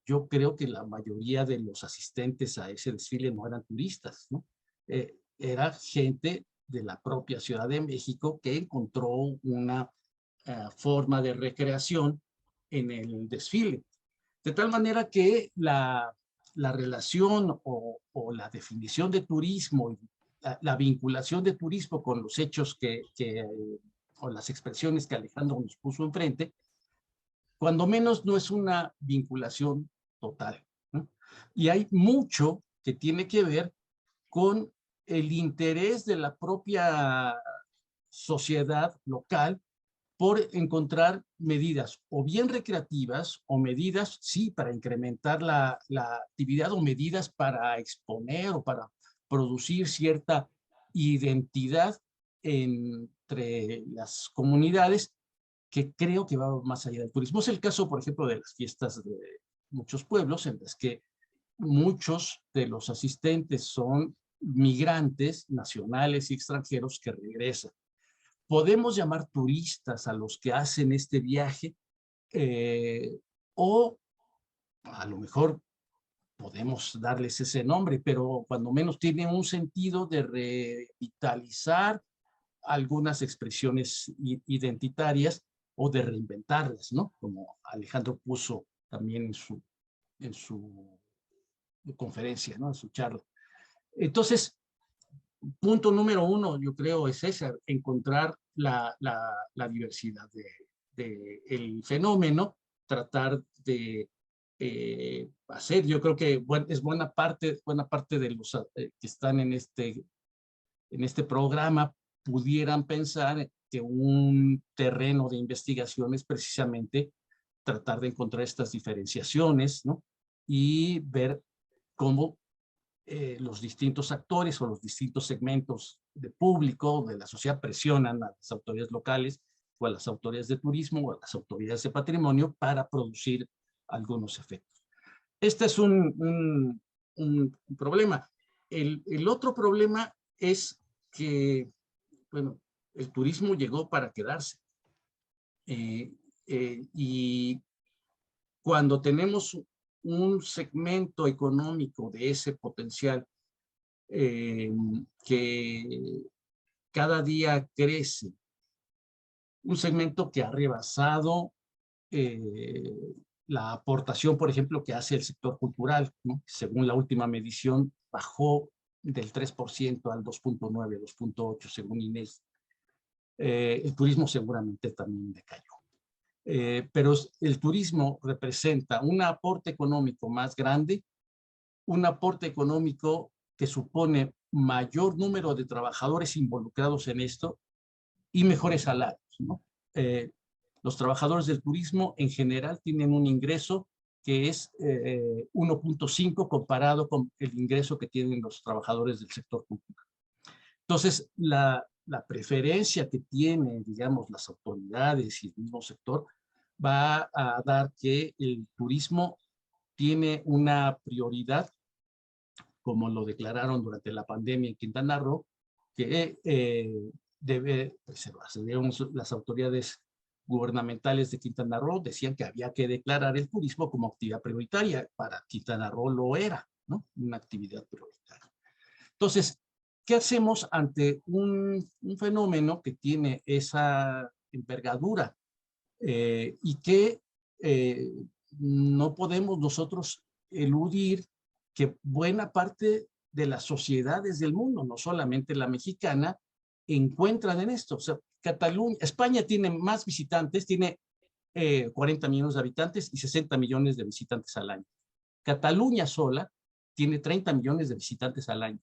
[SPEAKER 5] yo creo que la mayoría de los asistentes a ese desfile no eran turistas, ¿no? Era gente de la propia Ciudad de México que encontró una forma de recreación en el desfile. De tal manera que la relación o la definición de turismo, la vinculación de turismo con los hechos o las expresiones que Alejandro nos puso enfrente, cuando menos no es una vinculación total, ¿no? Y hay mucho que tiene que ver con el interés de la propia sociedad local por encontrar medidas o bien recreativas o medidas, sí, para incrementar la actividad o medidas para exponer o para producir cierta identidad entre las comunidades, que creo que va más allá del turismo. Es el caso, por ejemplo, de las fiestas de muchos pueblos, en las que muchos de los asistentes son migrantes nacionales y extranjeros que regresan. Podemos llamar turistas a los que hacen este viaje, o a lo mejor podemos darles ese nombre, pero cuando menos tiene un sentido de revitalizar algunas expresiones identitarias o de reinventarlas, ¿no? Como Alejandro puso también en su conferencia, ¿no? En su charla. Entonces, punto número uno, yo creo, es ese, encontrar la diversidad del fenómeno, tratar de hacer, yo creo que es buena parte de los que están en este programa pudieran pensar que un terreno de investigación es precisamente tratar de encontrar estas diferenciaciones, ¿no? Y ver cómo los distintos actores o los distintos segmentos de público, de la sociedad, presionan a las autoridades locales o a las autoridades de turismo o a las autoridades de patrimonio para producir algunos efectos. Este es un problema. El otro problema es que, bueno, el turismo llegó para quedarse. Y cuando tenemos un segmento económico de ese potencial que cada día crece. Un segmento que ha rebasado la aportación, por ejemplo, que hace el sector cultural, ¿no? Según la última medición, bajó del 3% al 2.9, 2.8, según Inés. El turismo seguramente también decayó. Pero el turismo representa un aporte económico más grande, un aporte económico que supone mayor número de trabajadores involucrados en esto y mejores salarios, ¿no? Los trabajadores del turismo en general tienen un ingreso que es 1.5 comparado con el ingreso que tienen los trabajadores del sector cultural. Entonces, la preferencia que tienen, digamos, las autoridades y el mismo sector va a dar que el turismo tiene una prioridad, como lo declararon durante la pandemia en Quintana Roo, que debe preservarse. Digamos, las autoridades gubernamentales de Quintana Roo decían que había que declarar el turismo como actividad prioritaria. Para Quintana Roo lo era, ¿no? Una actividad prioritaria. Entonces, ¿qué hacemos ante un fenómeno que tiene esa envergadura y que no podemos nosotros eludir que buena parte de las sociedades del mundo, no solamente la mexicana, encuentran en esto? O sea, Cataluña, España tiene más visitantes, tiene 40 millones de habitantes y 60 millones de visitantes al año. Cataluña sola tiene 30 millones de visitantes al año.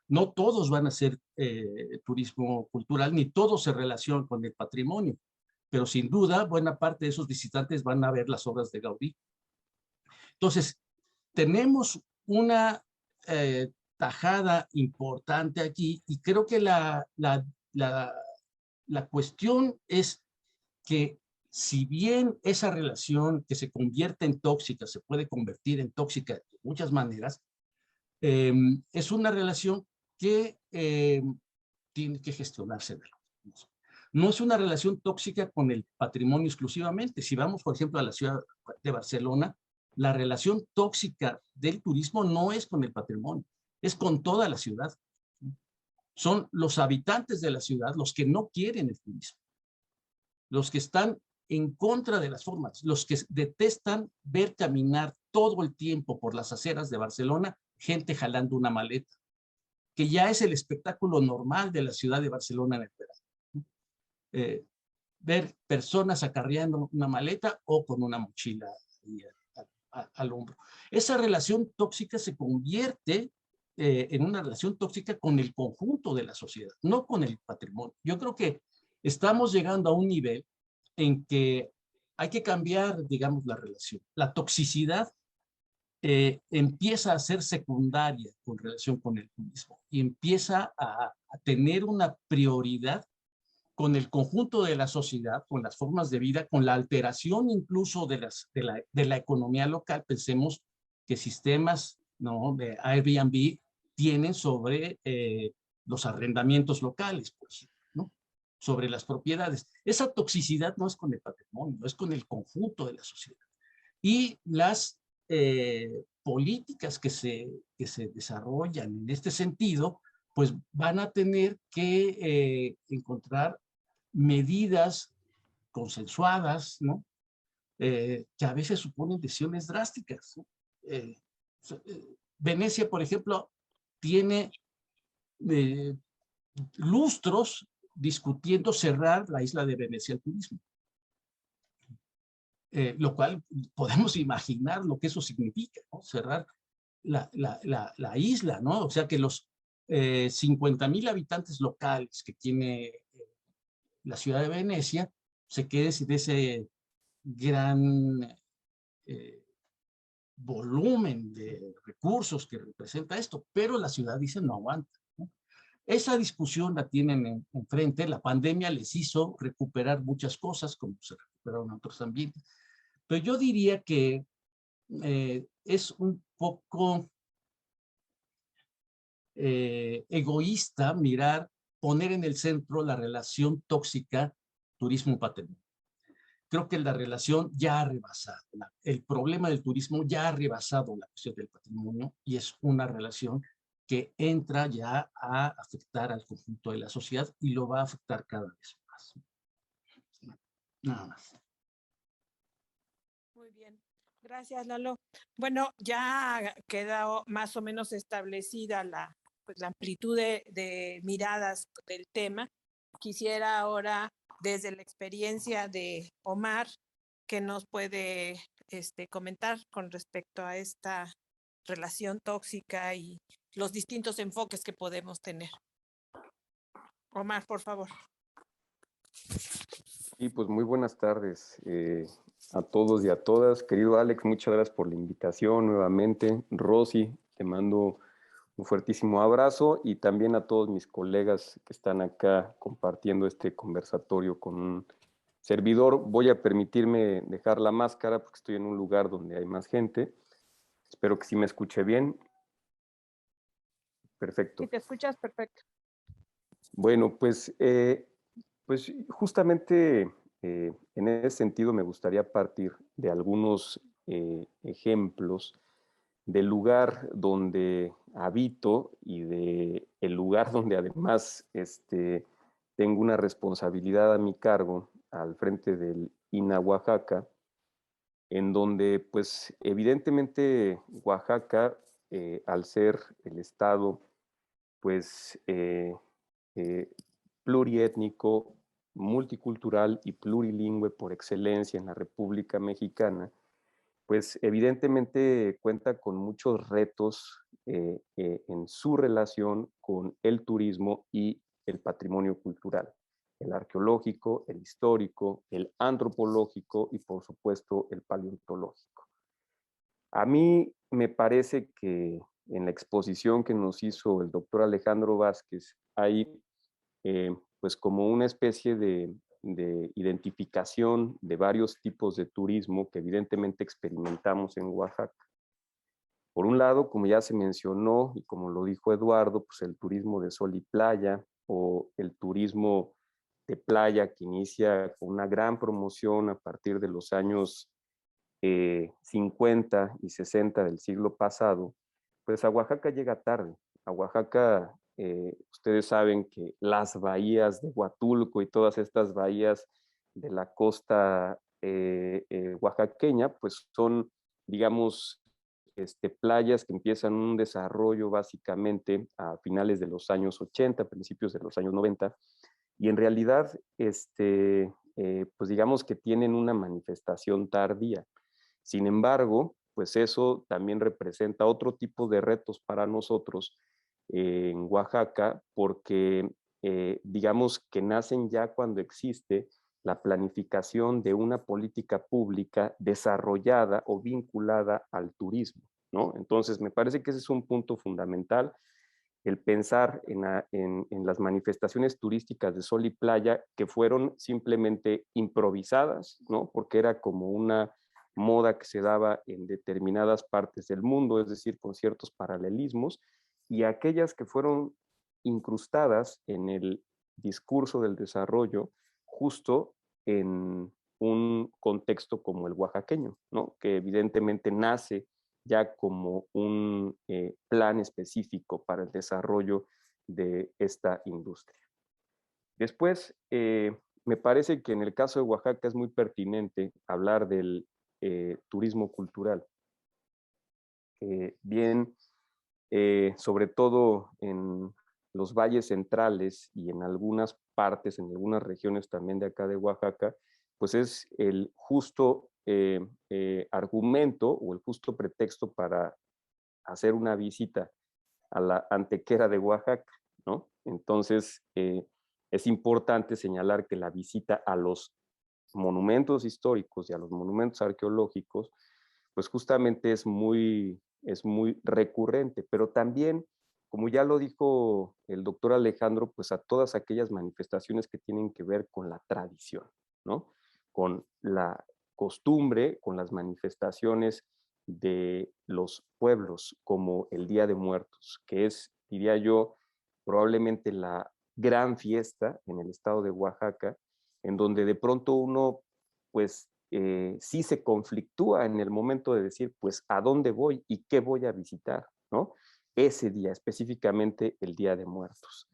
[SPEAKER 5] No todos van a hacer turismo cultural, ni todos se relacionan con el patrimonio, pero sin duda buena parte de esos visitantes van a ver las obras de Gaudí. Entonces, tenemos una tajada importante aquí y creo que la cuestión es que si bien esa relación que se convierte en tóxica, se puede convertir en tóxica de muchas maneras, es una relación que tiene que gestionarse. No es una relación tóxica con el patrimonio exclusivamente. Si vamos, por ejemplo, a la ciudad de Barcelona, la relación tóxica del turismo no es con el patrimonio, es con toda la ciudad. Son los habitantes de la ciudad los que no quieren el turismo, los que están en contra de las formas, los que detestan ver caminar todo el tiempo por las aceras de Barcelona gente jalando una maleta, que ya es el espectáculo normal de la ciudad de Barcelona en el verano. Ver personas acarreando una maleta o con una mochila al hombro. Esa relación tóxica se convierte en una relación tóxica con el conjunto de la sociedad, no con el patrimonio. Yo creo que estamos llegando a un nivel en que hay que cambiar, digamos, la relación. La toxicidad empieza a ser secundaria con relación con el turismo y empieza a tener una prioridad con el conjunto de la sociedad, con las formas de vida, con la alteración incluso de la economía local. Pensemos que sistemas, ¿no?, de Airbnb tienen sobre los arrendamientos locales, por ejemplo, ¿no?, sobre las propiedades. Esa toxicidad no es con el patrimonio, es con el conjunto de la sociedad. Y las políticas que se desarrollan en este sentido, pues van a tener que encontrar medidas consensuadas, ¿no?, que a veces suponen decisiones drásticas, ¿no? Venecia, por ejemplo, tiene lustros discutiendo cerrar la isla de Venecia al turismo. Lo cual podemos imaginar lo que eso significa, ¿no? Cerrar la isla, ¿no? O sea, que los 50,000 habitantes locales que tiene la ciudad de Venecia se quede sin ese gran volumen de recursos que representa esto, pero la ciudad dice no aguanta, ¿no? Esa discusión la tienen enfrente. La pandemia les hizo recuperar muchas cosas, como se recuperaron otros ambientes, pero yo diría que es un poco egoísta poner en el centro la relación tóxica turismo-patrimonio. Creo que la relación ya ha rebasado, el problema del turismo ya ha rebasado la cuestión del patrimonio y es una relación que entra ya a afectar al conjunto de la sociedad y lo va a afectar cada vez más. Nada más.
[SPEAKER 6] Muy bien, gracias Lalo. Bueno, ya queda más o menos establecida pues, la amplitud de miradas del tema. Quisiera ahora, desde la experiencia de Omar, que nos puede comentar con respecto a esta relación tóxica y los distintos enfoques que podemos tener. Omar, por favor.
[SPEAKER 2] Y pues muy buenas tardes a todos y a todas. Querido Alex, muchas gracias por la invitación nuevamente. Rosy, te mando un fuertísimo abrazo y también a todos mis colegas que están acá compartiendo este conversatorio con un servidor. Voy a permitirme dejar la máscara porque estoy en un lugar donde hay más gente. Espero que sí me escuche bien. Perfecto.
[SPEAKER 6] Si te escuchas, perfecto.
[SPEAKER 2] Bueno, pues justamente en ese sentido me gustaría partir de algunos ejemplos del lugar donde habito y de el lugar donde además tengo una responsabilidad a mi cargo al frente del INA Oaxaca, en donde pues evidentemente Oaxaca, al ser el estado pues pluriétnico, multicultural y plurilingüe por excelencia en la República Mexicana, pues evidentemente cuenta con muchos retos en su relación con el turismo y el patrimonio cultural, el arqueológico, el histórico, el antropológico y por supuesto el paleontológico. A mí me parece que en la exposición que nos hizo el doctor Alejandro Vázquez hay pues como una especie de identificación de varios tipos de turismo que evidentemente experimentamos en Oaxaca. Por un lado, como ya se mencionó y como lo dijo Eduardo, pues el turismo de sol y playa o el turismo de playa que inicia con una gran promoción a partir de los años 50 y 60 del siglo pasado, pues a Oaxaca llega tarde. A Oaxaca, ustedes saben que las bahías de Huatulco y todas estas bahías de la costa oaxaqueña, pues son, digamos, playas que empiezan un desarrollo básicamente a finales de los años 80, principios de los años 90, y en realidad, pues digamos que tienen una manifestación tardía. Sin embargo, pues eso también representa otro tipo de retos para nosotros en Oaxaca, porque digamos que nacen ya cuando existe la planificación de una política pública desarrollada o vinculada al turismo, ¿no? Entonces, me parece que ese es un punto fundamental, el pensar en las manifestaciones turísticas de sol y playa que fueron simplemente improvisadas, ¿no? Porque era como una moda que se daba en determinadas partes del mundo, es decir, con ciertos paralelismos, y aquellas que fueron incrustadas en el discurso del desarrollo justo en un contexto como el oaxaqueño, ¿no? Que evidentemente nace ya como un plan específico para el desarrollo de esta industria. Después, me parece que en el caso de Oaxaca es muy pertinente hablar del turismo cultural. Bien, sobre todo en los valles centrales y en algunas partes, en algunas regiones también de acá de Oaxaca, pues es el justo argumento o el justo pretexto para hacer una visita a la Antequera de Oaxaca, ¿no? Entonces, es importante señalar que la visita a los monumentos históricos y a los monumentos arqueológicos, pues justamente es muy recurrente, pero también, como ya lo dijo el doctor Alejandro, pues a todas aquellas manifestaciones que tienen que ver con la tradición, ¿no? Con la costumbre, con las manifestaciones de los pueblos, como el Día de Muertos, que es, diría yo, probablemente la gran fiesta en el estado de Oaxaca, en donde de pronto uno, pues, sí se conflictúa en el momento de decir, pues, ¿a dónde voy y qué voy a visitar? ¿No? ese día, específicamente el Día de Muertos,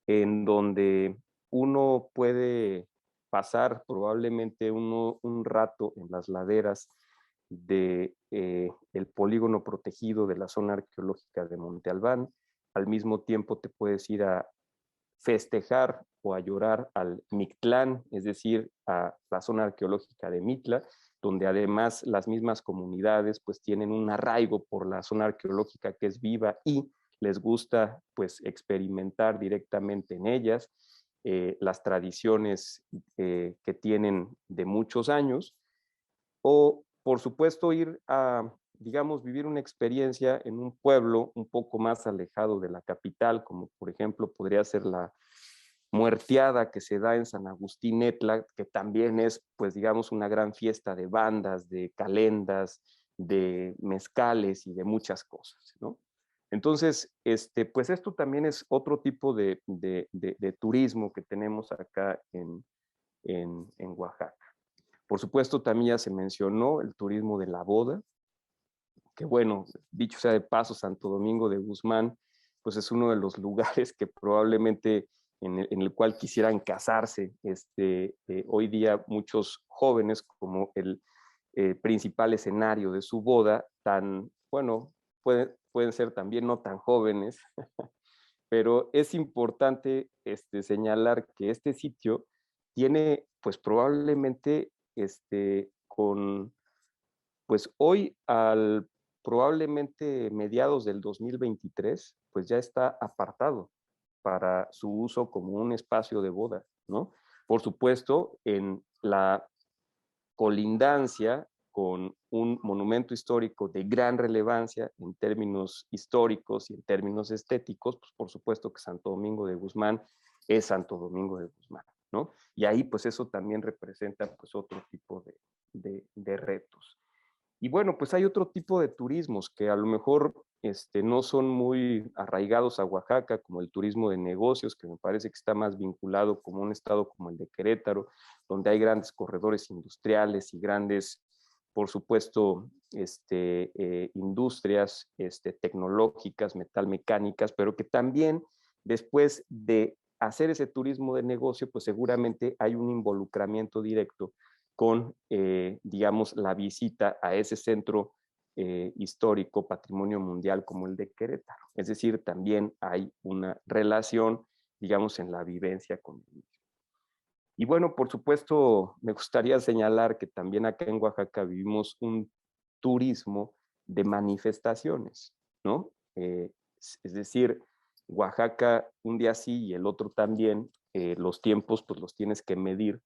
[SPEAKER 2] en donde uno puede pasar probablemente un rato en las laderas de el polígono protegido de la zona arqueológica de Monte Albán. Al mismo tiempo te puedes ir a festejar o a llorar al Mictlán, es decir, a la zona arqueológica de Mitla, donde además las mismas comunidades pues tienen un arraigo por la zona arqueológica que es viva y les gusta pues experimentar directamente en ellas las tradiciones que tienen de muchos años, o por supuesto ir a, digamos, vivir una experiencia en un pueblo un poco más alejado de la capital, como por ejemplo podría ser la muerteada que se da en San Agustín Etla, que también es, pues digamos, una gran fiesta de bandas, de calendas, de mezcales y de muchas cosas, ¿no? Entonces, pues esto también es otro tipo de turismo que tenemos acá en Oaxaca. Por supuesto, también ya se mencionó el turismo de la boda, que bueno, dicho sea de paso, Santo Domingo de Guzmán, pues es uno de los lugares que probablemente en el cual quisieran casarse hoy día muchos jóvenes como el principal escenario de su boda, tan, bueno, pueden ser también no tan jóvenes, pero es importante señalar que este sitio tiene pues probablemente con pues hoy al probablemente mediados del 2023, pues ya está apartado para su uso como un espacio de boda, ¿no? Por supuesto, en la colindancia con un monumento histórico de gran relevancia en términos históricos y en términos estéticos, pues por supuesto que Santo Domingo de Guzmán es Santo Domingo de Guzmán, ¿no? Y ahí pues eso también representa pues otro tipo de retos. Y bueno, pues hay otro tipo de turismos que a lo mejor no son muy arraigados a Oaxaca, como el turismo de negocios, que me parece que está más vinculado como un estado como el de Querétaro, donde hay grandes corredores industriales y grandes, por supuesto, industrias tecnológicas, metalmecánicas, pero que también después de hacer ese turismo de negocio, pues seguramente hay un involucramiento directo con, digamos, la visita a ese centro histórico, patrimonio mundial como el de Querétaro. Es decir, también hay una relación, digamos, en la vivencia con el mismo. Y bueno, por supuesto, me gustaría señalar que también acá en Oaxaca vivimos un turismo de manifestaciones, ¿no? Es decir, Oaxaca un día sí y el otro también, los tiempos pues los tienes que medir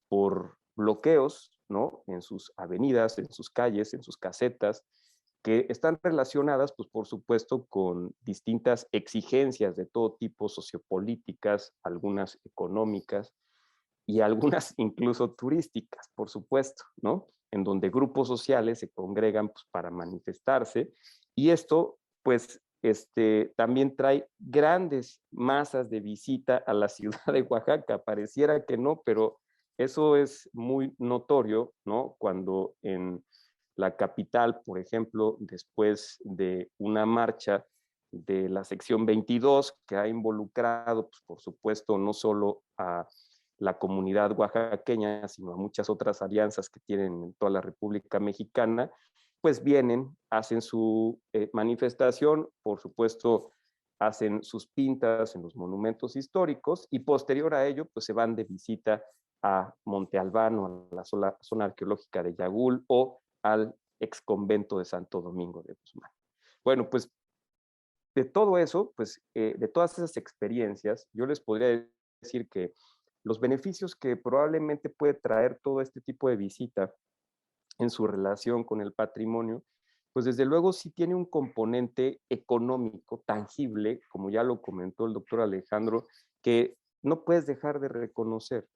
[SPEAKER 2] por bloqueos, ¿no? En sus avenidas, en sus calles, en sus casetas, que están relacionadas, pues por supuesto, con distintas exigencias de todo tipo, sociopolíticas, algunas económicas y algunas incluso turísticas, por supuesto, ¿no? En donde grupos sociales se congregan pues, para manifestarse, y esto, pues, también trae grandes masas de visita a la ciudad de Oaxaca. Pareciera que no, pero eso es muy notorio, ¿no? Cuando en la capital, por ejemplo, después de una marcha de la sección 22, que ha involucrado, pues, por supuesto, no solo a la comunidad oaxaqueña, sino a muchas otras alianzas que tienen en toda la República Mexicana, pues vienen, hacen su manifestación, por supuesto, hacen sus pintas en los monumentos históricos y posterior a ello, pues se van de visita a Monte Albán, a la zona arqueológica de Yagul o al ex convento de Santo Domingo de Guzmán. Bueno, pues de todo eso, pues de todas esas experiencias, yo les podría decir que los beneficios que probablemente puede traer todo este tipo de visita en su relación con el patrimonio, pues desde luego sí tiene un componente económico tangible, como ya lo comentó el doctor Alejandro, que no puedes dejar de reconocer.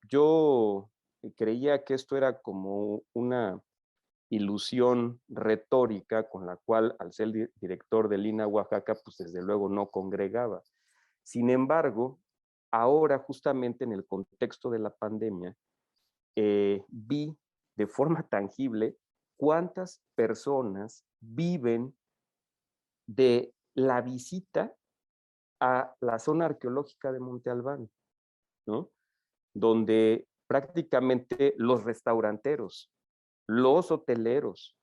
[SPEAKER 2] Yo creía que esto era como una ilusión retórica con la cual al ser director del INAH Oaxaca, pues desde luego no congregaba. Sin embargo, ahora justamente en el contexto de la pandemia, vi de forma tangible cuántas personas viven de la visita a la zona arqueológica de Monte Albán, ¿no? Donde prácticamente los restauranteros, los hoteleros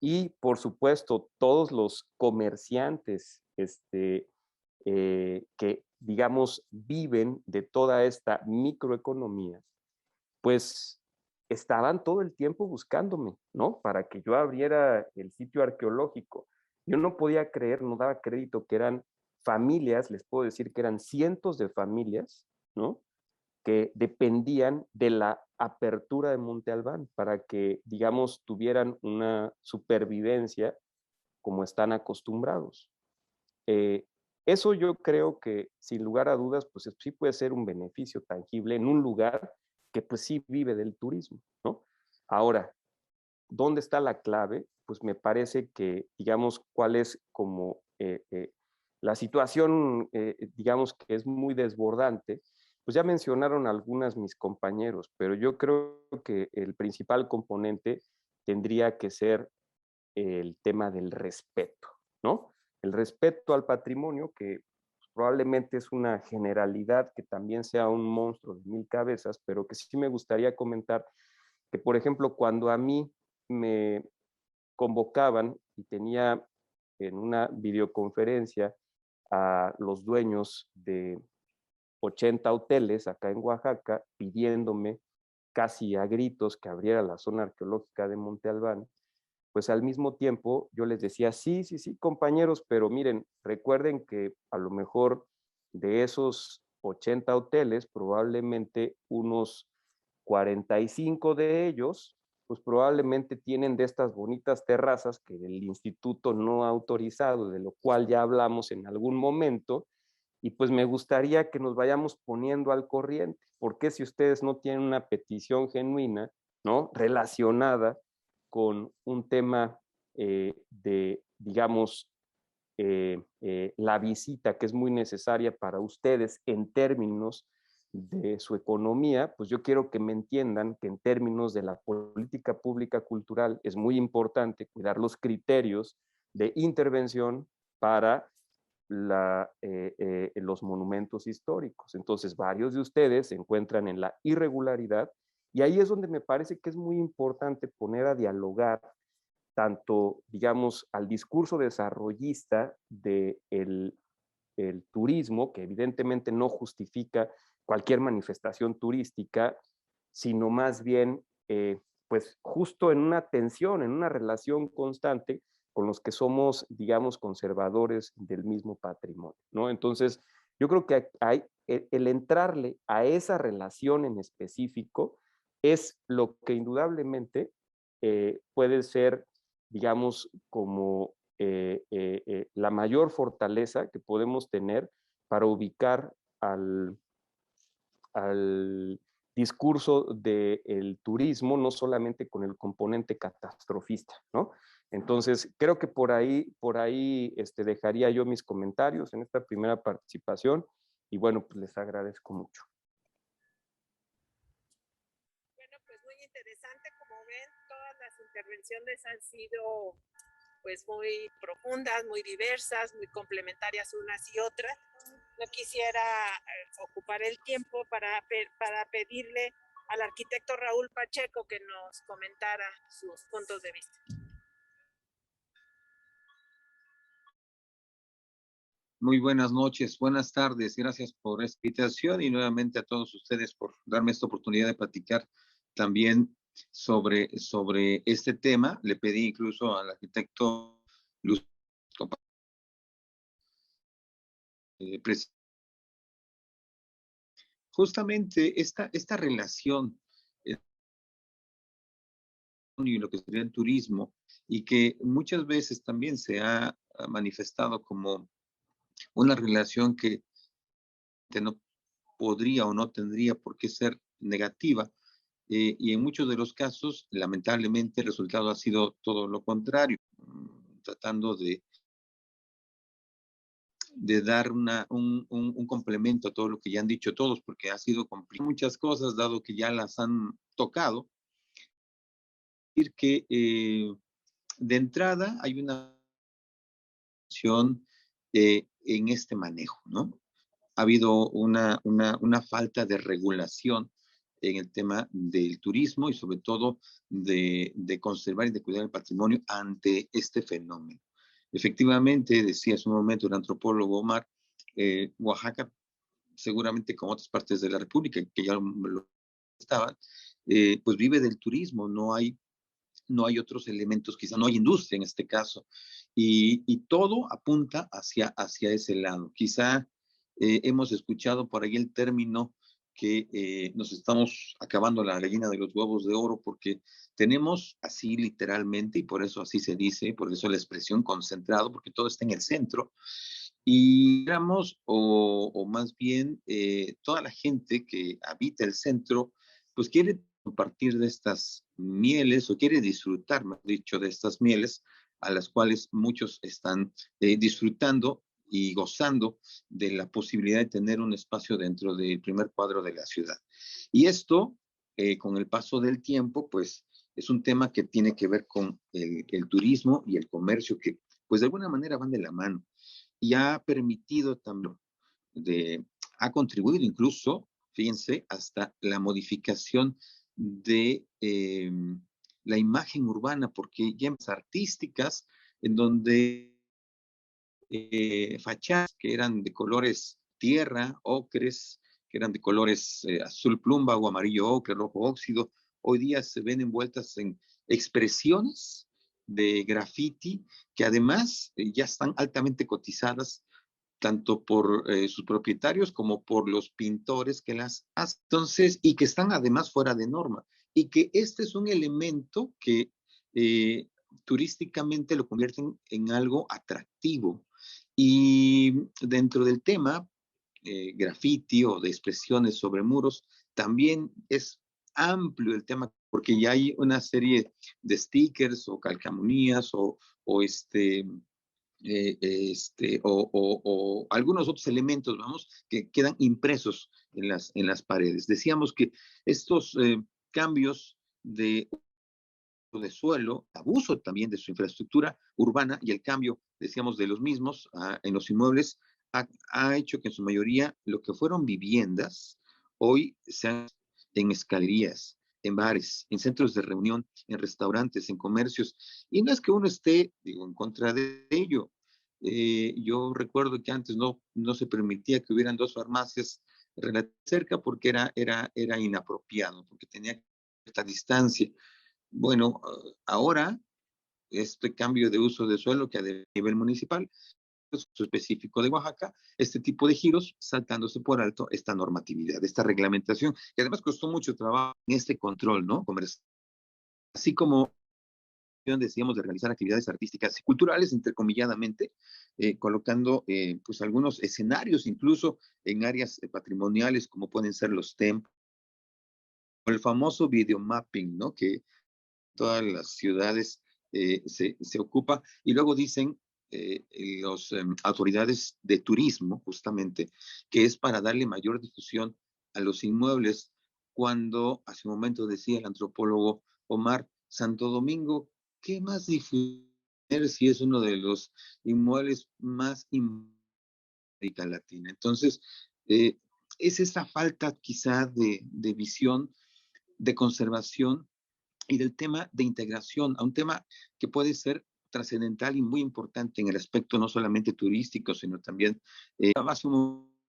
[SPEAKER 2] y, por supuesto, todos los comerciantes que, digamos, viven de toda esta microeconomía, pues estaban todo el tiempo buscándome, ¿no? Para que yo abriera el sitio arqueológico. Yo no podía creer, no daba crédito que eran familias, les puedo decir que eran cientos de familias, ¿no? Que dependían de la apertura de Monte Albán para que, digamos, tuvieran una supervivencia como están acostumbrados. Eso yo creo que, sin lugar a dudas, pues sí puede ser un beneficio tangible en un lugar que pues sí vive del turismo, ¿no? Ahora, ¿dónde está la clave? Pues me parece que, digamos, cuál es como la situación, digamos, que es muy desbordante. Pues ya mencionaron algunas mis compañeros, pero yo creo que el principal componente tendría que ser el tema del respeto, ¿no? El respeto al patrimonio, que probablemente es una generalidad que también sea un monstruo de 1000 cabezas, pero que sí me gustaría comentar que, por ejemplo, cuando a mí me convocaban y tenía en una videoconferencia a los dueños de 80 hoteles acá en Oaxaca pidiéndome casi a gritos que abriera la zona arqueológica de Monte Albán, pues al mismo tiempo yo les decía, sí, sí, sí, compañeros, pero miren, recuerden que a lo mejor de esos 80 hoteles, probablemente unos 45 de ellos, pues probablemente tienen de estas bonitas terrazas que el instituto no ha autorizado, de lo cual ya hablamos en algún momento, y pues me gustaría que nos vayamos poniendo al corriente, porque si ustedes no tienen una petición genuina, ¿no? Relacionada con un tema de, digamos, la visita que es muy necesaria para ustedes en términos de su economía, pues yo quiero que me entiendan que en términos de la política pública cultural es muy importante cuidar los criterios de intervención para los monumentos históricos. Entonces, varios de ustedes se encuentran en la irregularidad y ahí es donde me parece que es muy importante poner a dialogar tanto, digamos, al discurso desarrollista del el turismo, que evidentemente no justifica cualquier manifestación turística, sino más bien, pues justo en una tensión, en una relación constante con los que somos, digamos, conservadores del mismo patrimonio, ¿no? Entonces, yo creo que hay, el entrarle a esa relación en específico es lo que indudablemente puede ser, digamos, como la mayor fortaleza que podemos tener para ubicar al discurso del turismo, no solamente con el componente catastrofista, ¿no? Entonces, creo que por ahí dejaría yo mis comentarios en esta primera participación y bueno, pues les agradezco mucho.
[SPEAKER 6] Bueno, pues muy interesante, como ven, todas las intervenciones han sido pues muy profundas, muy diversas, muy complementarias unas y otras. No quisiera ocupar el tiempo para pedirle al arquitecto Raúl Pacheco que nos comentara sus puntos de vista.
[SPEAKER 7] Muy buenas noches, buenas tardes. Gracias por esta invitación y nuevamente a todos ustedes por darme esta oportunidad de platicar también sobre este tema. Le pedí incluso al arquitecto Luz justamente esta relación y lo que sería el turismo y que muchas veces también se ha manifestado como una relación que no podría o no tendría por qué ser negativa. Y en muchos de los casos, lamentablemente, el resultado ha sido todo lo contrario, tratando de dar un complemento a todo lo que ya han dicho todos, porque ha sido complicado muchas cosas, dado que ya las han tocado. Decir que de entrada hay una en este manejo, ¿no? Ha habido una falta de regulación en el tema del turismo y sobre todo de conservar y de cuidar el patrimonio ante este fenómeno. Efectivamente, decía hace un momento el antropólogo Omar, Oaxaca, seguramente como otras partes de la República, que ya lo estaban, pues vive del turismo, no hay otros elementos, quizá no hay industria en este caso, y todo apunta hacia ese lado. Quizá hemos escuchado por ahí el término que nos estamos acabando la gallina de los huevos de oro, porque tenemos así literalmente, y por eso así se dice, por eso la expresión concentrado, porque todo está en el centro, y digamos, o más bien toda la gente que habita el centro, pues quiere compartir de estas mieles o quiere disfrutar, mejor dicho, de estas mieles a las cuales muchos están disfrutando y gozando de la posibilidad de tener un espacio dentro del primer cuadro de la ciudad. Y esto, con el paso del tiempo, pues es un tema que tiene que ver con el turismo y el comercio, que pues de alguna manera van de la mano. Y ha permitido también, ha contribuido incluso, fíjense, hasta la modificación de la imagen urbana, porque ya artísticas en donde fachadas que eran de colores tierra, ocres, que eran de colores azul plumba o amarillo ocre, rojo óxido, hoy día se ven envueltas en expresiones de graffiti que además ya están altamente cotizadas tanto por sus propietarios como por los pintores que las hacen. Entonces, y que están además fuera de norma. Y que este es un elemento que turísticamente lo convierten en algo atractivo. Y dentro del tema, graffiti o de expresiones sobre muros, también es amplio el tema, porque ya hay una serie de stickers o calcamonías o algunos otros elementos, vamos, que quedan impresos en las paredes. Decíamos que estos cambios de suelo, abuso también de su infraestructura urbana y el cambio, decíamos, de los mismos en los inmuebles, ha hecho que en su mayoría lo que fueron viviendas hoy sean en escalerías, en bares, en centros de reunión, en restaurantes, en comercios. Y no es que uno esté, digo, en contra de ello. Yo recuerdo que antes no se permitía que hubieran dos farmacias cerca porque era inapropiado, porque tenía esta distancia. Bueno, ahora este cambio de uso de suelo que a nivel municipal, específico de Oaxaca, este tipo de giros saltándose por alto esta normatividad, esta reglamentación, que además costó mucho trabajo en este control, ¿no? Así como decíamos de realizar actividades artísticas y culturales, entrecomilladamente, colocando pues algunos escenarios incluso en áreas patrimoniales como pueden ser los templos, o el famoso videomapping, ¿no? Que todas las ciudades se ocupa, y luego dicen las autoridades de turismo, justamente, que es para darle mayor difusión a los inmuebles, cuando hace un momento decía el antropólogo Omar, Santo Domingo, ¿qué más difundir si es uno de los inmuebles más en América Latina? Entonces, es esa falta quizá de visión, de conservación, y del tema de integración, a un tema que puede ser trascendental y muy importante en el aspecto no solamente turístico, sino también, hace un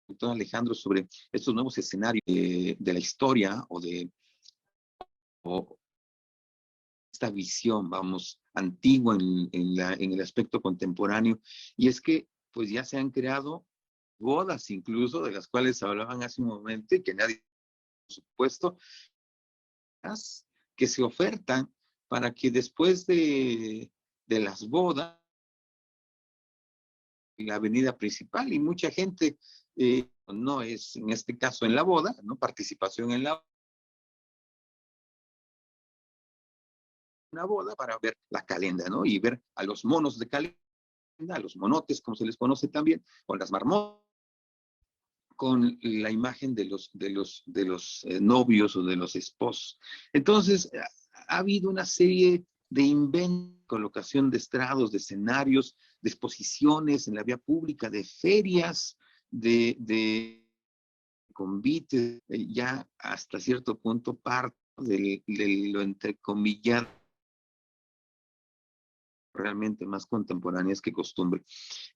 [SPEAKER 7] momento Alejandro sobre estos nuevos escenarios de la historia o esta visión, vamos, antigua en el aspecto contemporáneo, y es que pues ya se han creado bodas incluso, de las cuales hablaban hace un momento y que nadie, por supuesto, que se ofertan para que después de las bodas, la avenida principal, y mucha gente no es, en este caso, en la boda, ¿no? Participación en una boda para ver la calenda, ¿no? Y ver a los monos de calenda, a los monotes, como se les conoce también, con las marmotas, con la imagen de los novios o de los esposos. Entonces, ha habido una serie de invento, colocación de estrados, de escenarios, de exposiciones en la vía pública, de ferias, de convites, ya hasta cierto punto parte de lo entrecomillado realmente más contemporáneas que costumbre.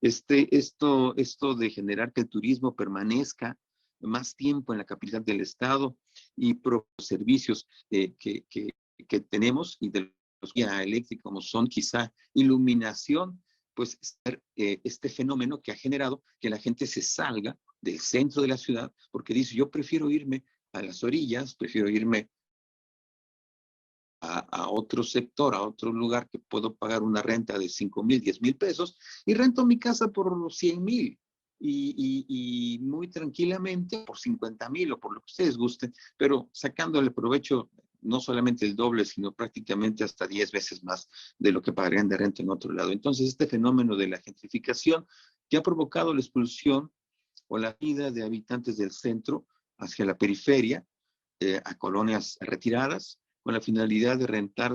[SPEAKER 7] Esto de generar que el turismo permanezca más tiempo en la capital del estado y por servicios que tenemos y de los guía eléctrica como son quizá iluminación, pues este fenómeno que ha generado que la gente se salga del centro de la ciudad porque dice, yo prefiero irme a las orillas, prefiero irme a otro sector, a otro lugar que puedo pagar una renta de 5,000, 10,000 pesos y rento mi casa por 100,000 y muy tranquilamente por 50,000 o por lo que ustedes gusten, pero sacándole provecho no solamente el doble, sino prácticamente hasta 10 veces más de lo que pagarían de renta en otro lado. Entonces, este fenómeno de la gentrificación que ha provocado la expulsión o la ida de habitantes del centro hacia la periferia, a colonias retiradas, con la finalidad de rentar.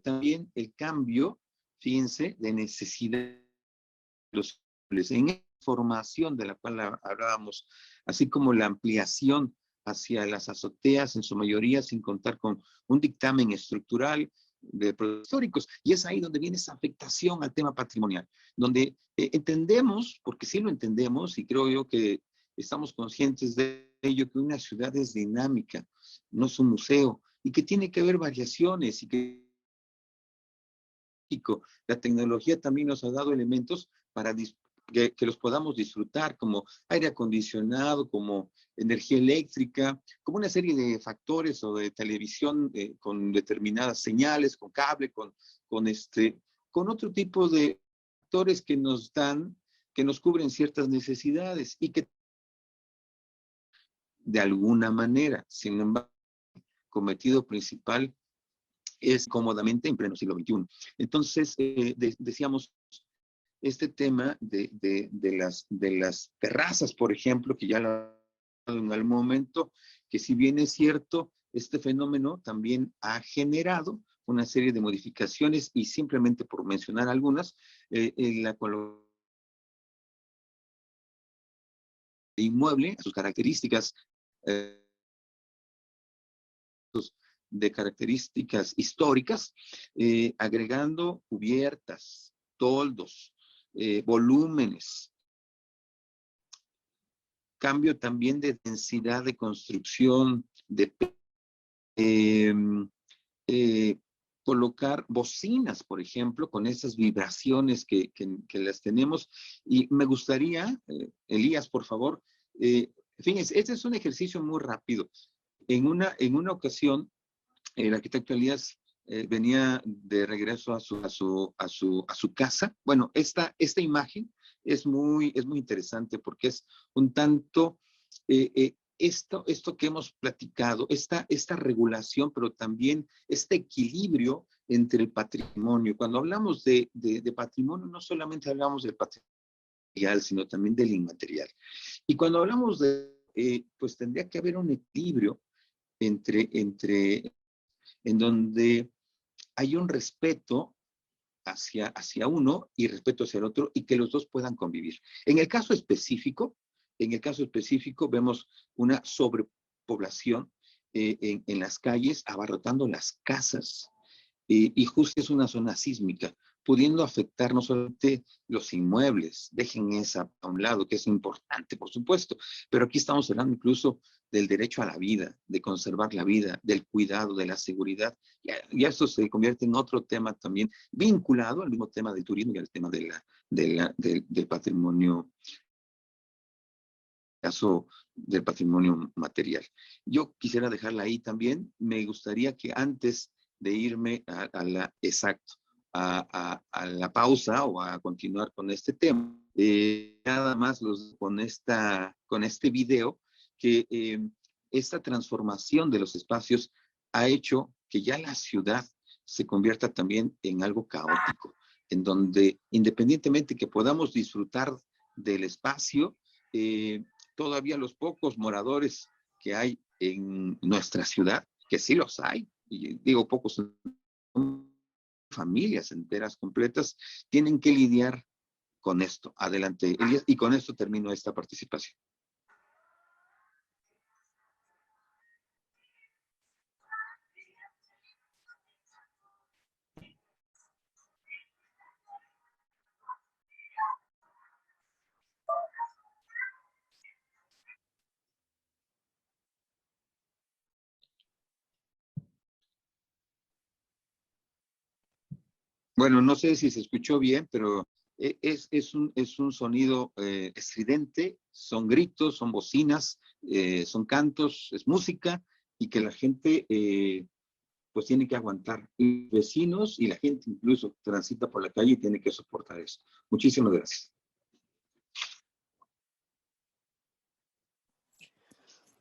[SPEAKER 7] También el cambio, fíjense, de necesidad de los en formación de la cual hablábamos, así como la ampliación hacia las azoteas en su mayoría, sin contar con un dictamen estructural de proyectos históricos. Y es ahí donde viene esa afectación al tema patrimonial, donde entendemos, porque sí lo entendemos, y creo yo que estamos conscientes de ello, que una ciudad es dinámica, no es un museo, y que tiene que haber variaciones, y que la tecnología también nos ha dado elementos para que los podamos disfrutar, como aire acondicionado, como energía eléctrica, como una serie de factores o de televisión con determinadas señales, con cable, con otro tipo de factores que nos dan, que nos cubren ciertas necesidades y que de alguna manera, sin embargo, el cometido principal es cómodamente en pleno siglo XXI. Entonces, decíamos, este tema de las terrazas, por ejemplo, que ya lo he en algún momento, que si bien es cierto, este fenómeno también ha generado una serie de modificaciones y simplemente por mencionar algunas, la colocación de inmueble, sus características de características históricas, agregando cubiertas, toldos, volúmenes, cambio también de densidad de construcción, de colocar bocinas, por ejemplo, con esas vibraciones que las tenemos. Y me gustaría, Elías, por favor, fíjense, este es un ejercicio muy rápido. En una ocasión, el arquitecto Elías venía de regreso a su casa. Bueno, esta imagen es muy interesante porque es un tanto esto que hemos platicado, esta regulación, pero también este equilibrio entre el patrimonio. Cuando hablamos de patrimonio, no solamente hablamos del patrimonio, sino también del inmaterial. Y cuando hablamos pues tendría que haber un equilibrio en donde hay un respeto hacia uno y respeto hacia el otro y que los dos puedan convivir. En el caso específico vemos una sobrepoblación en las calles, abarrotando las casas, y justo es una zona sísmica, pudiendo afectar no solamente los inmuebles, dejen esa a un lado, que es importante, por supuesto, pero aquí estamos hablando incluso del derecho a la vida, de conservar la vida, del cuidado, de la seguridad. Ya esto se convierte en otro tema también vinculado al mismo tema del turismo y al tema del patrimonio, caso del patrimonio material. Yo quisiera dejarla ahí también. Me gustaría que antes de irme a la pausa o a continuar con este tema, nada más con este video, que esta transformación de los espacios ha hecho que ya la ciudad se convierta también en algo caótico, en donde independientemente que podamos disfrutar del espacio, todavía los pocos moradores que hay en nuestra ciudad, que sí los hay, y digo pocos, son familias enteras completas, tienen que lidiar con esto. Adelante, Elías, y con esto termino esta participación. Bueno, no sé si se escuchó bien, pero es un sonido estridente, son gritos, son bocinas, son cantos, es música, y que la gente pues tiene que aguantar. Y vecinos y la gente incluso transita por la calle y tiene que soportar eso. Muchísimas gracias.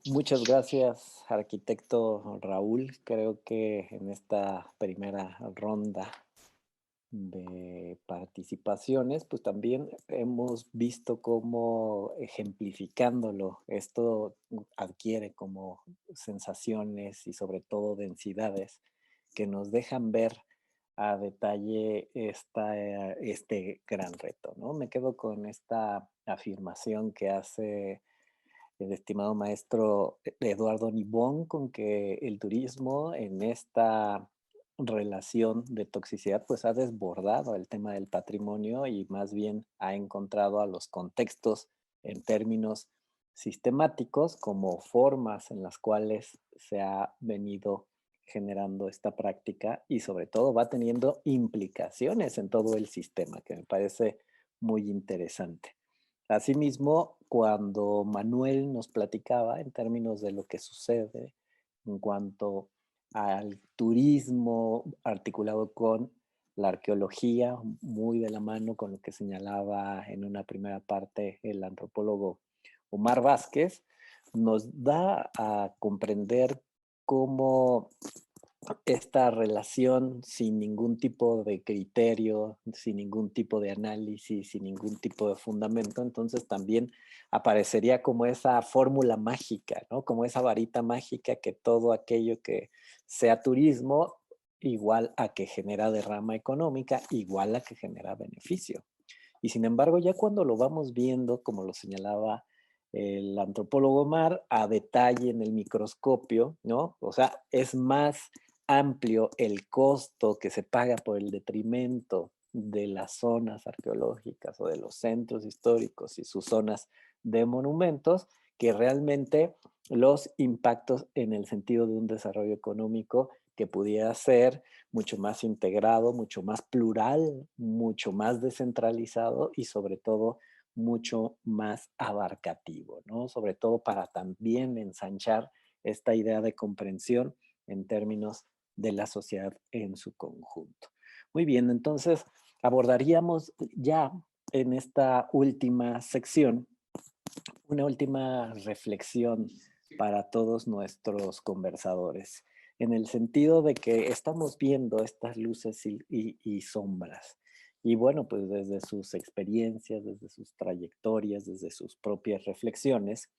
[SPEAKER 1] Muchas gracias, arquitecto Raúl. Creo que en esta primera ronda de participaciones, pues también hemos visto cómo ejemplificándolo, esto adquiere como sensaciones y sobre todo densidades que nos dejan ver a detalle este gran reto, ¿no? Me quedo con esta afirmación que hace el estimado maestro Eduardo Nibón, con que el turismo en esta relación de toxicidad pues ha desbordado el tema del patrimonio y más bien ha encontrado a los contextos en términos sistemáticos como formas en las cuales se ha venido generando esta práctica y sobre todo va teniendo implicaciones en todo el sistema, que me parece muy interesante. Asimismo, cuando Manuel nos platicaba en términos de lo que sucede en cuanto al turismo articulado con la arqueología, muy de la mano con lo que señalaba en una primera parte el antropólogo Omar Vázquez, nos da a comprender cómo esta relación sin ningún tipo de criterio, sin ningún tipo de análisis, sin ningún tipo de fundamento, entonces también aparecería como esa fórmula mágica, ¿no? Como esa varita mágica que todo aquello que sea turismo, igual a que genera derrama económica, igual a que genera beneficio. Y sin embargo, ya cuando lo vamos viendo, como lo señalaba el antropólogo Omar, a detalle en el microscopio, ¿no? O sea, es más amplio el costo que se paga por el detrimento de las zonas arqueológicas o de los centros históricos y sus zonas de monumentos que realmente los impactos en el sentido de un desarrollo económico que pudiera ser mucho más integrado, mucho más plural, mucho más descentralizado y sobre todo mucho más abarcativo, ¿no? Sobre todo para también ensanchar esta idea de comprensión en términos de la sociedad en su conjunto. Muy bien, entonces abordaríamos ya en esta última sección una última reflexión para todos nuestros conversadores, en el sentido de que estamos viendo estas luces y sombras. Y bueno, pues desde sus experiencias, desde sus trayectorias, desde sus propias reflexiones,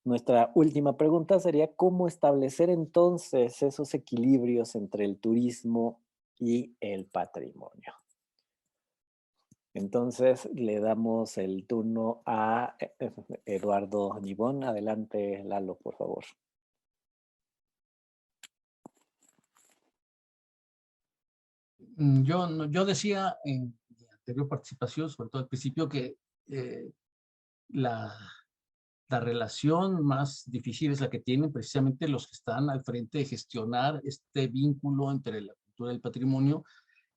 [SPEAKER 1] nuestra última pregunta sería cómo establecer entonces esos equilibrios entre el turismo y el patrimonio. Entonces le damos el turno a Eduardo Nibón. Adelante, Lalo, por favor.
[SPEAKER 5] Yo decía en mi anterior participación, sobre todo al principio, que la relación más difícil es la que tienen precisamente los que están al frente de gestionar este vínculo entre la cultura y el patrimonio,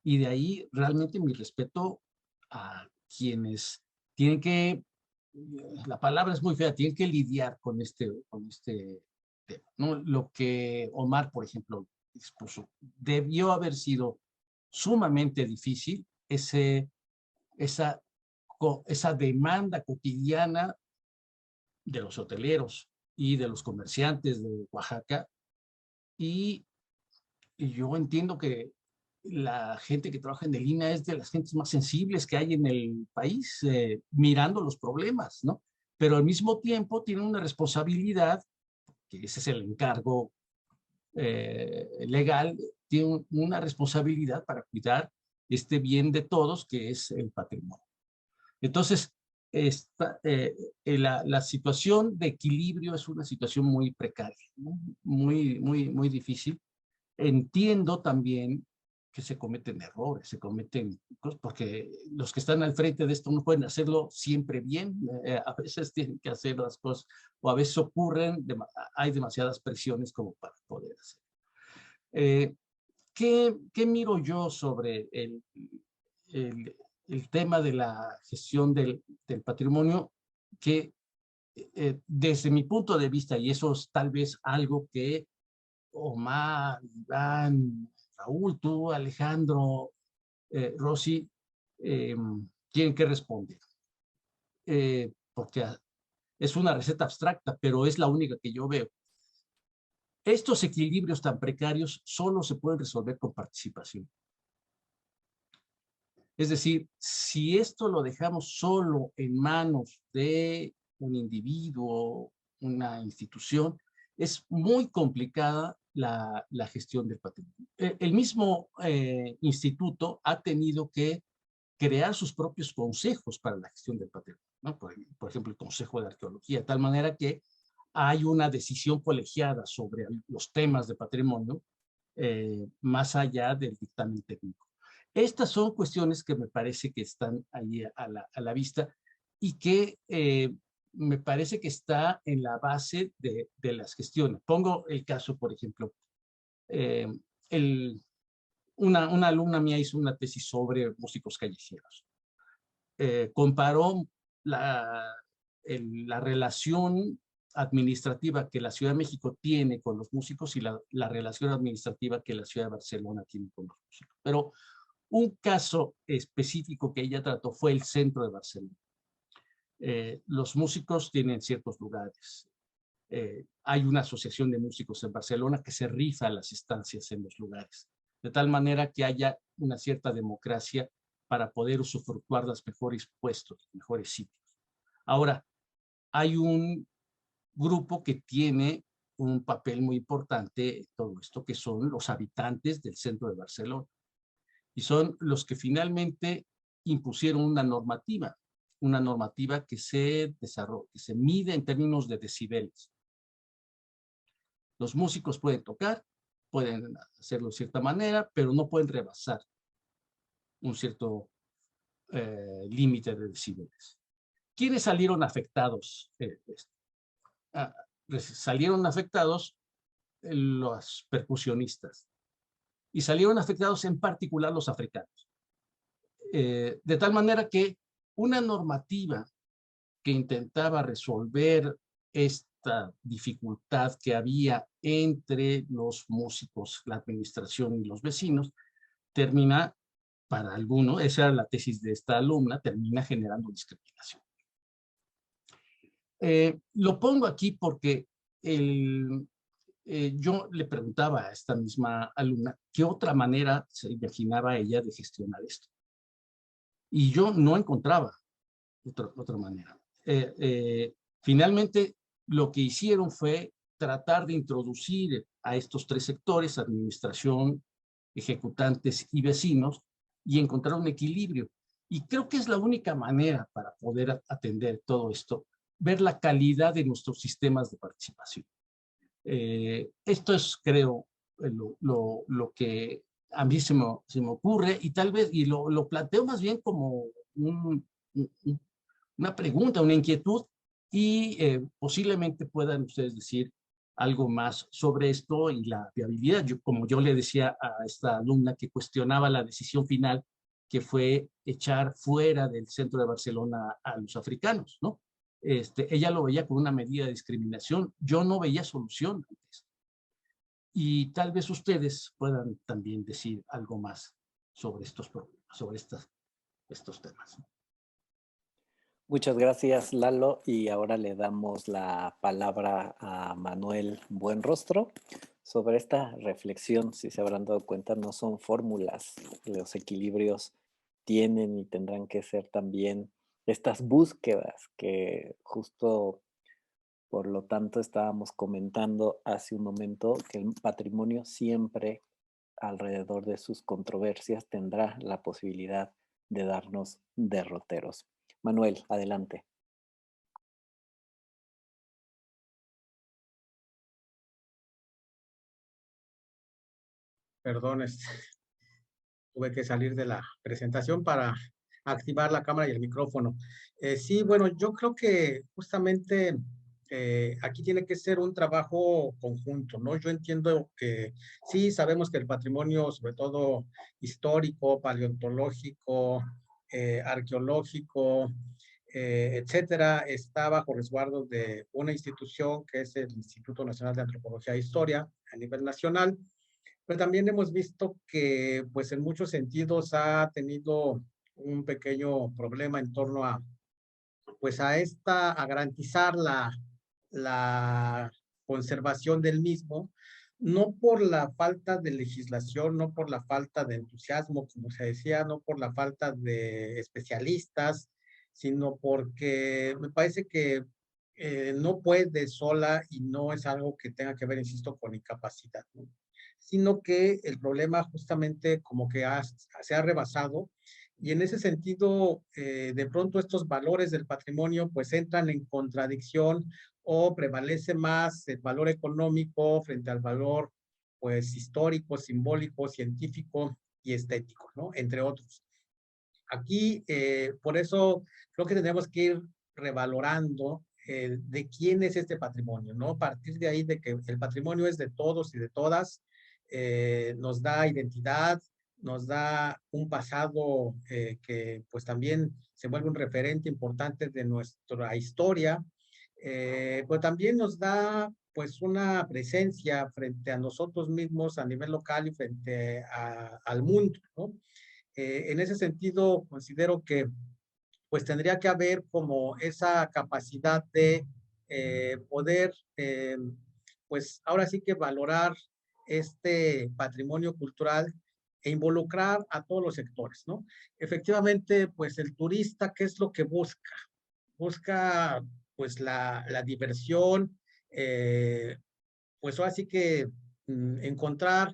[SPEAKER 5] y de ahí realmente mi respeto a quienes tienen que, la palabra es muy fea, tienen que lidiar con este tema, ¿no? Lo que Omar, por ejemplo, expuso, debió haber sido sumamente difícil esa demanda cotidiana de los hoteleros y de los comerciantes de Oaxaca, y yo entiendo que la gente que trabaja en el INAH es de las gentes más sensibles que hay en el país, mirando los problemas, ¿no? Pero al mismo tiempo tienen una responsabilidad, que ese es el encargo legal tiene una responsabilidad para cuidar este bien de todos, que es el patrimonio. Entonces, la situación de equilibrio es una situación muy precaria, ¿no? Muy difícil. Entiendo también que se cometen errores, se cometen cosas, porque los que están al frente de esto no pueden hacerlo siempre bien, a veces tienen que hacer las cosas, o a veces hay demasiadas presiones como para poder hacer. ¿Qué miro yo sobre el tema de la gestión del patrimonio? Que desde mi punto de vista, y eso es tal vez algo que Omar, Iván, Raúl, tú, Alejandro, Rosy, tienen que responder. Porque es una receta abstracta, pero es la única que yo veo. Estos equilibrios tan precarios solo se pueden resolver con participación. Es decir, si esto lo dejamos solo en manos de un individuo, una institución, es muy complicada la gestión del patrimonio. El mismo instituto ha tenido que crear sus propios consejos para la gestión del patrimonio, ¿no? Por ejemplo, el Consejo de Arqueología, de tal manera que hay una decisión colegiada sobre los temas de patrimonio más allá del dictamen técnico. Estas son cuestiones que me parece que están ahí a la vista y que me parece que está en la base de las gestiones. Pongo el caso, por ejemplo, una alumna mía hizo una tesis sobre músicos callejeros. Comparó la relación administrativa que la Ciudad de México tiene con los músicos y la relación administrativa que la Ciudad de Barcelona tiene con los músicos. Pero un caso específico que ella trató fue el centro de Barcelona. Los músicos tienen ciertos lugares. Hay una asociación de músicos en Barcelona que se rifa las estancias en los lugares, de tal manera que haya una cierta democracia para poder usufructuar los mejores puestos, mejores sitios. Ahora, hay un grupo que tiene un papel muy importante en todo esto, que son los habitantes del centro de Barcelona. Y son los que finalmente impusieron una normativa que se desarrolla, que se mide en términos de decibeles. Los músicos pueden tocar, pueden hacerlo de cierta manera, pero no pueden rebasar un cierto límite de decibeles. ¿Quiénes salieron afectados? Salieron afectados los percusionistas y salieron afectados en particular los africanos. De tal manera que una normativa que intentaba resolver esta dificultad que había entre los músicos, la administración y los vecinos, termina, para algunos, esa era la tesis de esta alumna, termina generando discriminación. Lo pongo aquí porque yo le preguntaba a esta misma alumna qué otra manera se imaginaba ella de gestionar esto. Y yo no encontraba otra manera. Finalmente, lo que hicieron fue tratar de introducir a estos tres sectores, administración, ejecutantes y vecinos, y encontrar un equilibrio. Y creo que es la única manera para poder atender todo esto, ver la calidad de nuestros sistemas de participación. Esto es, creo, lo que a mí se me ocurre, y tal vez, y lo planteo más bien como una pregunta, una inquietud, y posiblemente puedan ustedes decir algo más sobre esto y la viabilidad. Como yo le decía a esta alumna que cuestionaba la decisión final, que fue echar fuera del centro de Barcelona a los africanos, ¿no? Ella lo veía como una medida de discriminación. Yo no veía solución ante esto. Y tal vez ustedes puedan también decir algo más sobre estos problemas, sobre estos temas.
[SPEAKER 1] Muchas gracias, Lalo. Y ahora le damos la palabra a Manuel Buenrostro sobre esta reflexión. Si se habrán dado cuenta, no son fórmulas. Los equilibrios tienen y tendrán que ser también estas búsquedas que justo Por lo tanto, estábamos comentando hace un momento que el patrimonio siempre, alrededor de sus controversias, tendrá la posibilidad de darnos derroteros. Manuel, adelante.
[SPEAKER 4] Perdón, tuve que salir de la presentación para activar la cámara y el micrófono. Sí, bueno, yo creo que justamente aquí tiene que ser un trabajo conjunto, ¿no? Yo entiendo que sí, sabemos que el patrimonio, sobre todo histórico, paleontológico, arqueológico, etcétera, está bajo resguardo de una institución que es el Instituto Nacional de Antropología e Historia a nivel nacional. Pero también hemos visto que, pues, en muchos sentidos ha tenido un pequeño problema en torno a, pues, a garantizar la conservación del mismo, no por la falta de legislación, no por la falta de entusiasmo, como se decía, no por la falta de especialistas, sino porque me parece que no puede sola y no es algo que tenga que ver, insisto, con incapacidad, ¿no? Sino que el problema justamente como que se ha rebasado y en ese sentido, de pronto estos valores del patrimonio pues entran en contradicción o prevalece más el valor económico frente al valor pues histórico, simbólico, científico y estético, ¿no? Entre otros. Aquí, por eso creo que tenemos que ir revalorando de quién es este patrimonio, ¿no? A partir de ahí de que el patrimonio es de todos y de todas, nos da identidad, nos da un pasado que pues también se vuelve un referente importante de nuestra historia, pero también nos da pues una presencia frente a nosotros mismos a nivel local y frente al mundo, ¿no? En ese sentido, considero que pues tendría que haber como esa capacidad de poder, pues ahora sí que valorar este patrimonio cultural e involucrar a todos los sectores, ¿no? Efectivamente, pues el turista, ¿qué es lo que busca? Busca pues la diversión, pues ahora sí que encontrar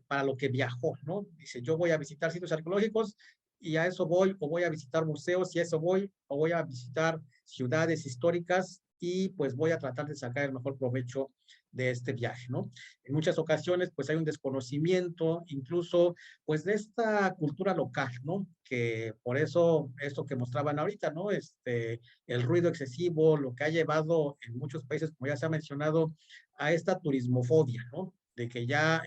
[SPEAKER 4] para lo que viajó, ¿no? Dice, yo voy a visitar sitios arqueológicos y a eso voy, o voy a visitar museos y a eso voy, o voy a visitar ciudades históricas y pues voy a tratar de sacar el mejor provecho de este viaje, ¿no? En muchas ocasiones pues hay un desconocimiento incluso pues de esta cultura local, ¿no? Que por eso esto que mostraban ahorita, ¿no? El ruido excesivo, lo que ha llevado en muchos países, como ya se ha mencionado, a esta turismofobia, ¿no? De que ya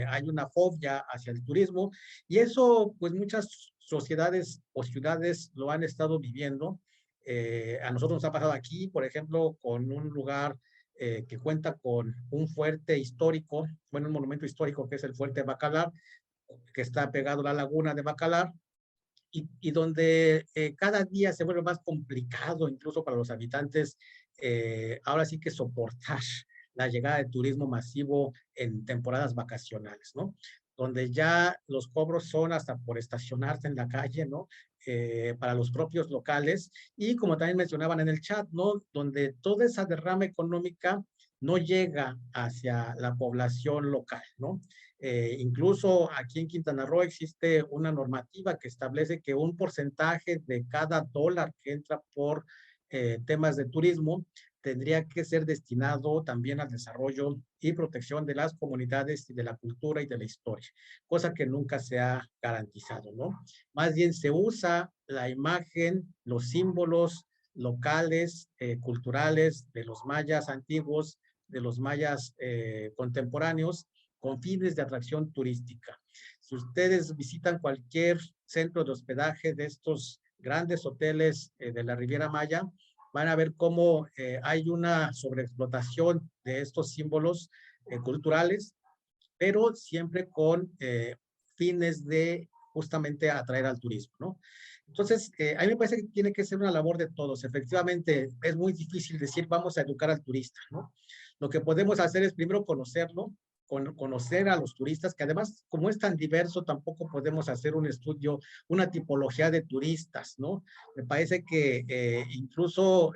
[SPEAKER 4] hay una fobia hacia el turismo y eso pues muchas sociedades o ciudades lo han estado viviendo. A nosotros nos ha pasado aquí, por ejemplo, con un lugar que cuenta con un fuerte histórico, bueno, un monumento histórico que es el Fuerte Bacalar, que está pegado a la laguna de Bacalar, y donde cada día se vuelve más complicado, incluso para los habitantes, ahora sí que soportar la llegada de turismo masivo en temporadas vacacionales, ¿no? Donde ya los cobros son hasta por estacionarse en la calle, ¿no? Para los propios locales y como también mencionaban en el chat, ¿no? Donde toda esa derrama económica no llega hacia la población local, ¿no? Incluso aquí en Quintana Roo existe una normativa que establece que un porcentaje de cada dólar que entra por temas de turismo tendría que ser destinado también al desarrollo y protección de las comunidades y de la cultura y de la historia, cosa que nunca se ha garantizado, ¿no? Más bien se usa la imagen, los símbolos locales, culturales de los mayas antiguos, de los mayas contemporáneos, con fines de atracción turística. Si ustedes visitan cualquier centro de hospedaje de estos grandes hoteles de la Riviera Maya, van a ver cómo hay una sobreexplotación de estos símbolos culturales, pero siempre con fines de justamente atraer al turismo, ¿no? Entonces, a mí me parece que tiene que ser una labor de todos. Efectivamente, es muy difícil decir vamos a educar al turista, ¿no? Lo que podemos hacer es primero conocerlo, conocer a los turistas, que además, como es tan diverso, tampoco podemos hacer un estudio, una tipología de turistas, ¿no? Me parece que incluso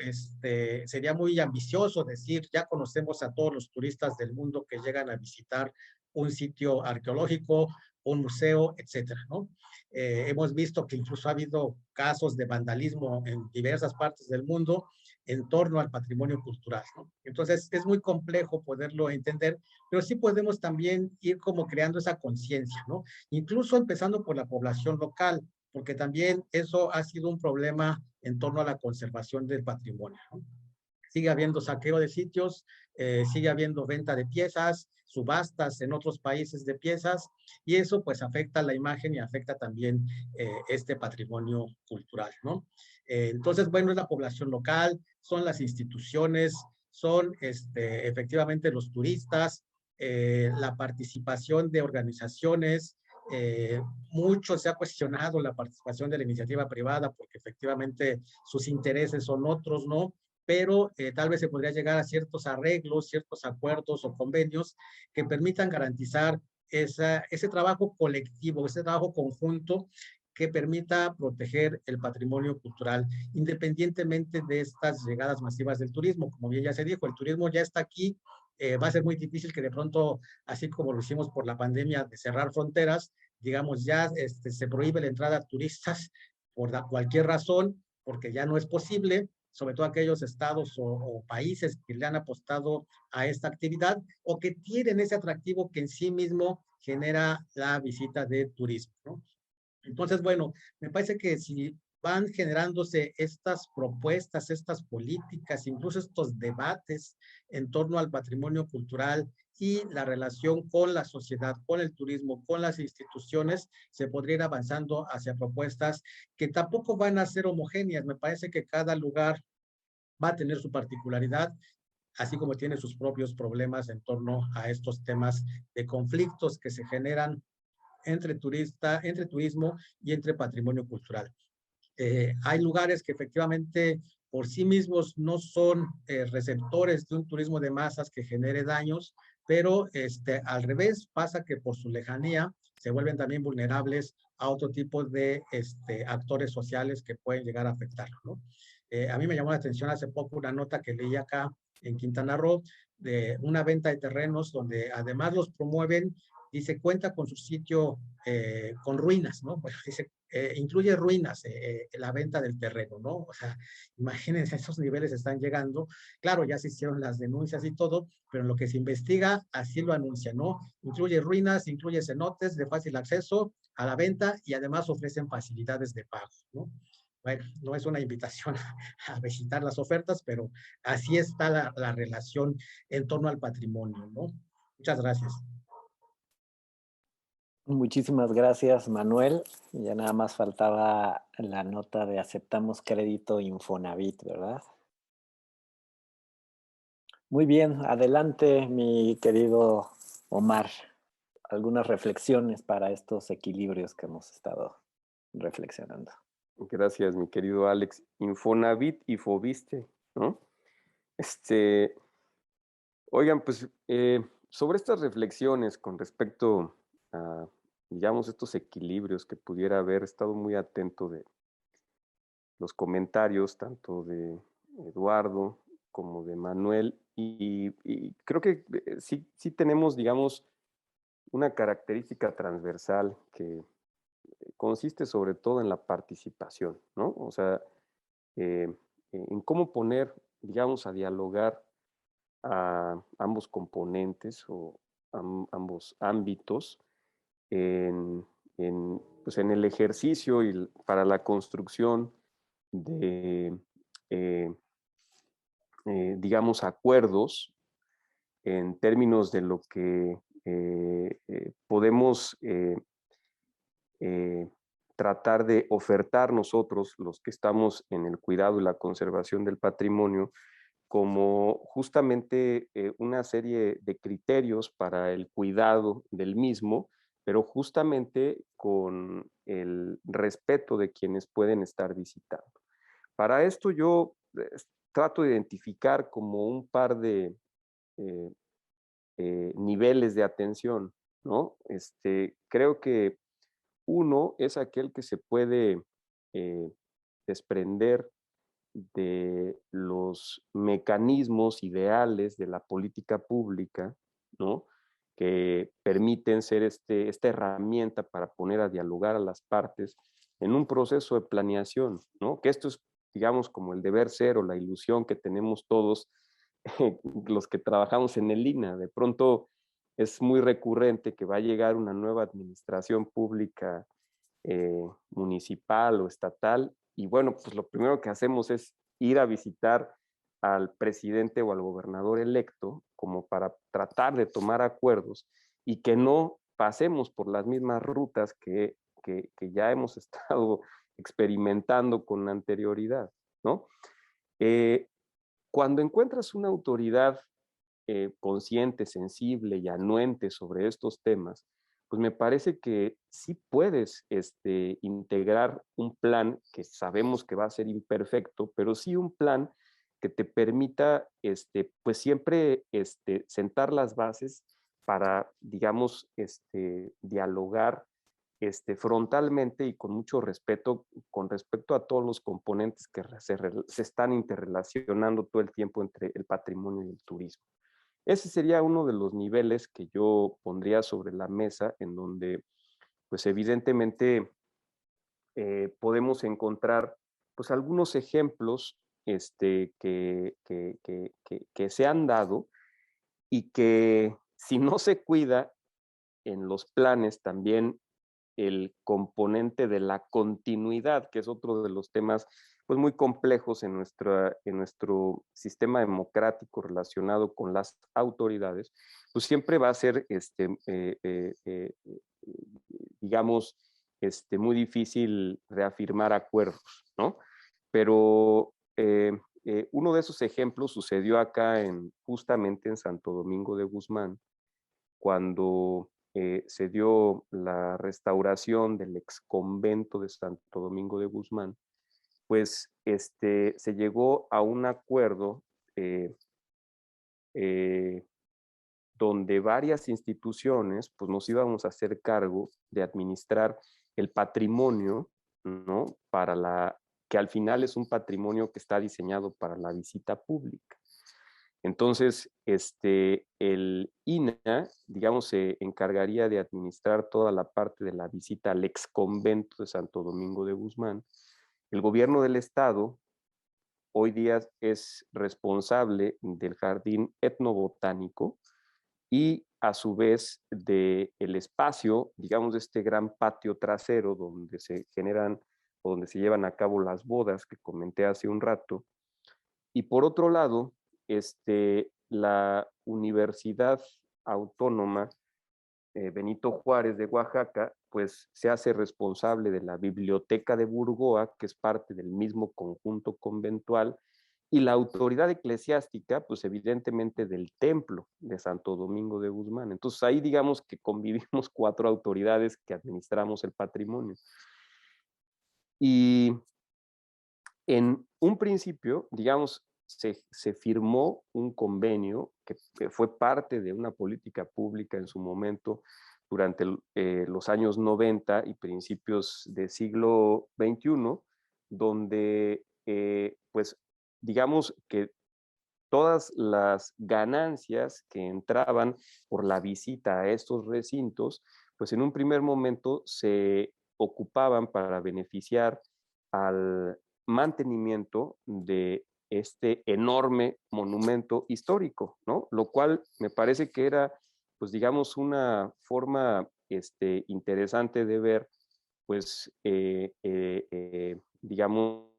[SPEAKER 4] sería muy ambicioso decir, ya conocemos a todos los turistas del mundo que llegan a visitar un sitio arqueológico, un museo, etcétera, ¿no? Hemos visto que incluso ha habido casos de vandalismo en diversas partes del mundo en torno al patrimonio cultural, ¿no? Entonces, es muy complejo poderlo entender, pero sí podemos también ir como creando esa conciencia, ¿no? Incluso empezando por la población local, porque también eso ha sido un problema en torno a la conservación del patrimonio, ¿no? Sigue habiendo saqueo de sitios, sigue habiendo venta de piezas, subastas en otros países de piezas, y eso pues afecta la imagen y afecta también este patrimonio cultural, ¿no? Entonces, bueno, es la población local, son las instituciones, son efectivamente los turistas, la participación de organizaciones, mucho se ha cuestionado la participación de la iniciativa privada porque efectivamente sus intereses son otros, ¿no? Pero tal vez se podría llegar a ciertos arreglos, ciertos acuerdos o convenios que permitan garantizar ese trabajo colectivo, ese trabajo conjunto que permita proteger el patrimonio cultural, independientemente de estas llegadas masivas del turismo. Como bien ya se dijo, el turismo ya está aquí, va a ser muy difícil que de pronto, así como lo hicimos por la pandemia de cerrar fronteras, digamos, ya se prohíbe la entrada a turistas por cualquier razón, porque ya no es posible, sobre todo aquellos estados o países que le han apostado a esta actividad o que tienen ese atractivo que en sí mismo genera la visita de turismo, ¿no? Entonces, bueno, me parece que si van generándose estas propuestas, estas políticas, incluso estos debates en torno al patrimonio cultural y la relación con la sociedad, con el turismo, con las instituciones, se podría ir avanzando hacia propuestas que tampoco van a ser homogéneas. Me parece que cada lugar va a tener su particularidad, así como tiene sus propios problemas en torno a estos temas de conflictos que se generan entre turismo y entre patrimonio cultural. Hay lugares que efectivamente por sí mismos no son receptores de un turismo de masas que genere daños, pero al revés pasa que por su lejanía se vuelven también vulnerables a otro tipo de actores sociales que pueden llegar a afectarlo, ¿no? A mí me llamó la atención hace poco una nota que leí acá en Quintana Roo de una venta de terrenos donde además los promueven, dice, cuenta con su sitio con ruinas, ¿no? Pues dice, incluye ruinas la venta del terreno, ¿no? O sea, imagínense, a esos niveles están llegando. Claro, ya se hicieron las denuncias y todo, pero en lo que se investiga, así lo anuncia, ¿no? Incluye ruinas, incluye cenotes de fácil acceso a la venta y además ofrecen facilidades de pago, ¿no? Bueno, no es una invitación a visitar las ofertas, pero así está la relación en torno al patrimonio, ¿no? Muchas gracias.
[SPEAKER 1] Muchísimas gracias, Manuel. Ya nada más faltaba la nota de aceptamos crédito Infonavit, ¿verdad? Muy bien, adelante, mi querido Omar. Algunas reflexiones para estos equilibrios que hemos estado reflexionando.
[SPEAKER 2] Gracias, mi querido Alex. Infonavit y Fobiste, ¿no? Oigan, pues sobre estas reflexiones con respecto a, digamos, estos equilibrios que pudiera haber, estado muy atento de los comentarios, tanto de Eduardo como de Manuel, y creo que sí tenemos, digamos, una característica transversal que consiste sobre todo en la participación, ¿no? O sea, en cómo poner, digamos, a dialogar a ambos componentes o ambos ámbitos pues en el ejercicio y para la construcción de, digamos, acuerdos en términos de lo que podemos tratar de ofertar nosotros, los que estamos en el cuidado y la conservación del patrimonio, como justamente una serie de criterios para el cuidado del mismo, pero justamente con el respeto de quienes pueden estar visitando. Para esto yo trato de identificar como un par de niveles de atención, ¿no? Creo que uno es aquel que se puede desprender de los mecanismos ideales de la política pública, ¿no? Que permiten ser esta herramienta para poner a dialogar a las partes en un proceso de planeación, ¿no? Que esto es, digamos, como el deber ser o la ilusión que tenemos todos los que trabajamos en el INAH. De pronto es muy recurrente que va a llegar una nueva administración pública municipal o estatal, y bueno, pues lo primero que hacemos es ir a visitar al presidente o al gobernador electo como para tratar de tomar acuerdos y que no pasemos por las mismas rutas que ya hemos estado experimentando con anterioridad, ¿no? Cuando encuentras una autoridad consciente, sensible y anuente sobre estos temas, pues me parece que sí puedes integrar un plan que sabemos que va a ser imperfecto, pero sí un plan que te permita pues siempre sentar las bases para, digamos, dialogar frontalmente y con mucho respeto con respecto a todos los componentes que se están interrelacionando todo el tiempo entre el patrimonio y el turismo. Ese sería uno de los niveles que yo pondría sobre la mesa, en donde, pues evidentemente, podemos encontrar pues algunos ejemplos que se han dado y que si no se cuida en los planes también el componente de la continuidad, que es otro de los temas pues, muy complejos en nuestro sistema democrático relacionado con las autoridades, pues siempre va a ser, digamos, muy difícil reafirmar acuerdos, ¿no? Pero uno de esos ejemplos sucedió acá justamente en Santo Domingo de Guzmán, cuando se dio la restauración del ex convento de Santo Domingo de Guzmán, pues se llegó a un acuerdo donde varias instituciones pues nos íbamos a hacer cargo de administrar el patrimonio, ¿no? Que al final es un patrimonio que está diseñado para la visita pública. Entonces, el INAH, digamos, se encargaría de administrar toda la parte de la visita al ex convento de Santo Domingo de Guzmán. El gobierno del estado hoy día es responsable del jardín etnobotánico y a su vez del espacio, digamos, de este gran patio trasero donde se generan o donde se llevan a cabo las bodas que comenté hace un rato. Y por otro lado, la Universidad Autónoma Benito Juárez de Oaxaca, pues se hace responsable de la Biblioteca de Burgoa, que es parte del mismo conjunto conventual, y la autoridad eclesiástica, pues evidentemente del templo de Santo Domingo de Guzmán. Entonces ahí digamos que convivimos 4 autoridades que administramos el patrimonio. Y en un principio, digamos, se firmó un convenio que fue parte de una política pública en su momento durante los años 90 y principios del siglo XXI, donde, pues, digamos que todas las ganancias que entraban por la visita a estos recintos, pues en un primer momento se ocupaban para beneficiar al mantenimiento de este enorme monumento histórico, ¿no? Lo cual me parece que era, pues digamos, una forma interesante de ver, pues, digamos,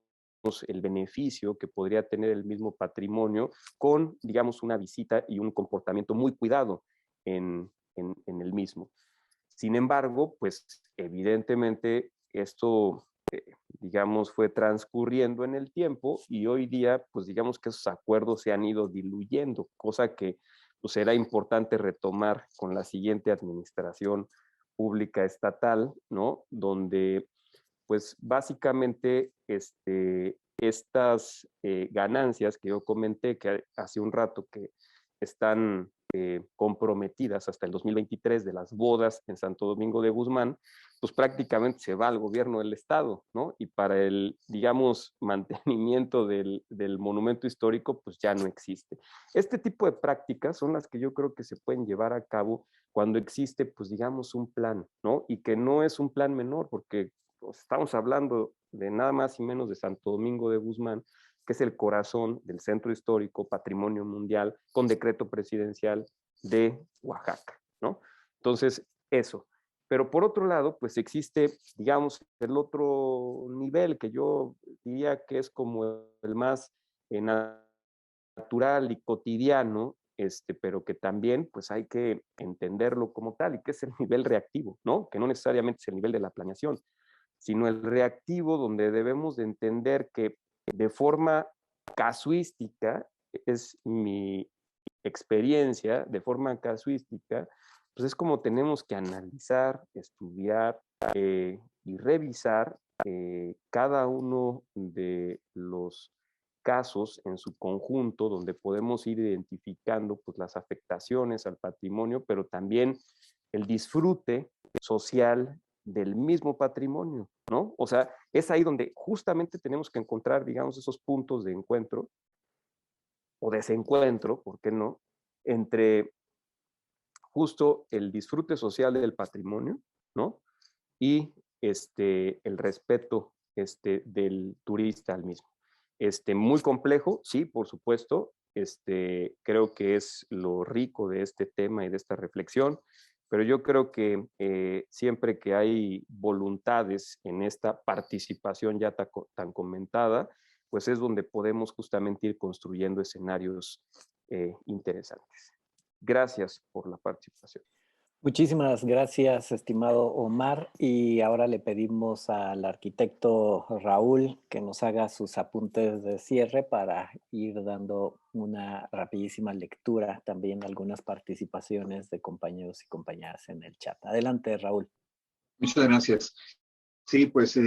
[SPEAKER 2] el beneficio que podría tener el mismo patrimonio con, digamos, una visita y un comportamiento muy cuidado en el mismo. Sin embargo, pues evidentemente esto, digamos, fue transcurriendo en el tiempo y hoy día, pues digamos que esos acuerdos se han ido diluyendo, cosa que pues será importante retomar con la siguiente administración pública estatal, ¿no? Donde pues básicamente estas ganancias que yo comenté que hace un rato que están comprometidas hasta el 2023 de las bodas en Santo Domingo de Guzmán, pues prácticamente se va al gobierno del estado, ¿no? Y para el, digamos, mantenimiento del monumento histórico, pues ya no existe. Este tipo de prácticas son las que yo creo que se pueden llevar a cabo cuando existe, pues digamos, un plan, ¿no? Y que no es un plan menor, porque pues, estamos hablando de nada más y menos de Santo Domingo de Guzmán, que es el corazón del centro histórico, patrimonio mundial, con decreto presidencial de Oaxaca, ¿no? Entonces, eso. Pero por otro lado, pues existe, digamos, el otro nivel que yo diría que es como el más natural y cotidiano, pero que también pues hay que entenderlo como tal, y que es el nivel reactivo, ¿no? Que no necesariamente es el nivel de la planeación, sino el reactivo, donde debemos de entender que de forma casuística, es mi experiencia, de forma casuística, pues es como tenemos que analizar, estudiar y revisar cada uno de los casos en su conjunto, donde podemos ir identificando pues, las afectaciones al patrimonio, pero también el disfrute social del mismo patrimonio, ¿no? O sea, es ahí donde justamente tenemos que encontrar, digamos, esos puntos de encuentro o desencuentro, ¿por qué no?, entre justo el disfrute social del patrimonio, ¿no? Y el respeto del turista al mismo. Muy complejo, sí, por supuesto. Creo que es lo rico de este tema y de esta reflexión, pero yo creo que siempre que hay voluntades en esta participación ya tan comentada, pues es donde podemos justamente ir construyendo escenarios interesantes. Gracias por la participación.
[SPEAKER 1] Muchísimas gracias, estimado Omar. Y ahora le pedimos al arquitecto Raúl que nos haga sus apuntes de cierre para ir dando una rapidísima lectura, también algunas participaciones de compañeros y compañeras en el chat. Adelante, Raúl.
[SPEAKER 7] Muchas gracias. Sí, pues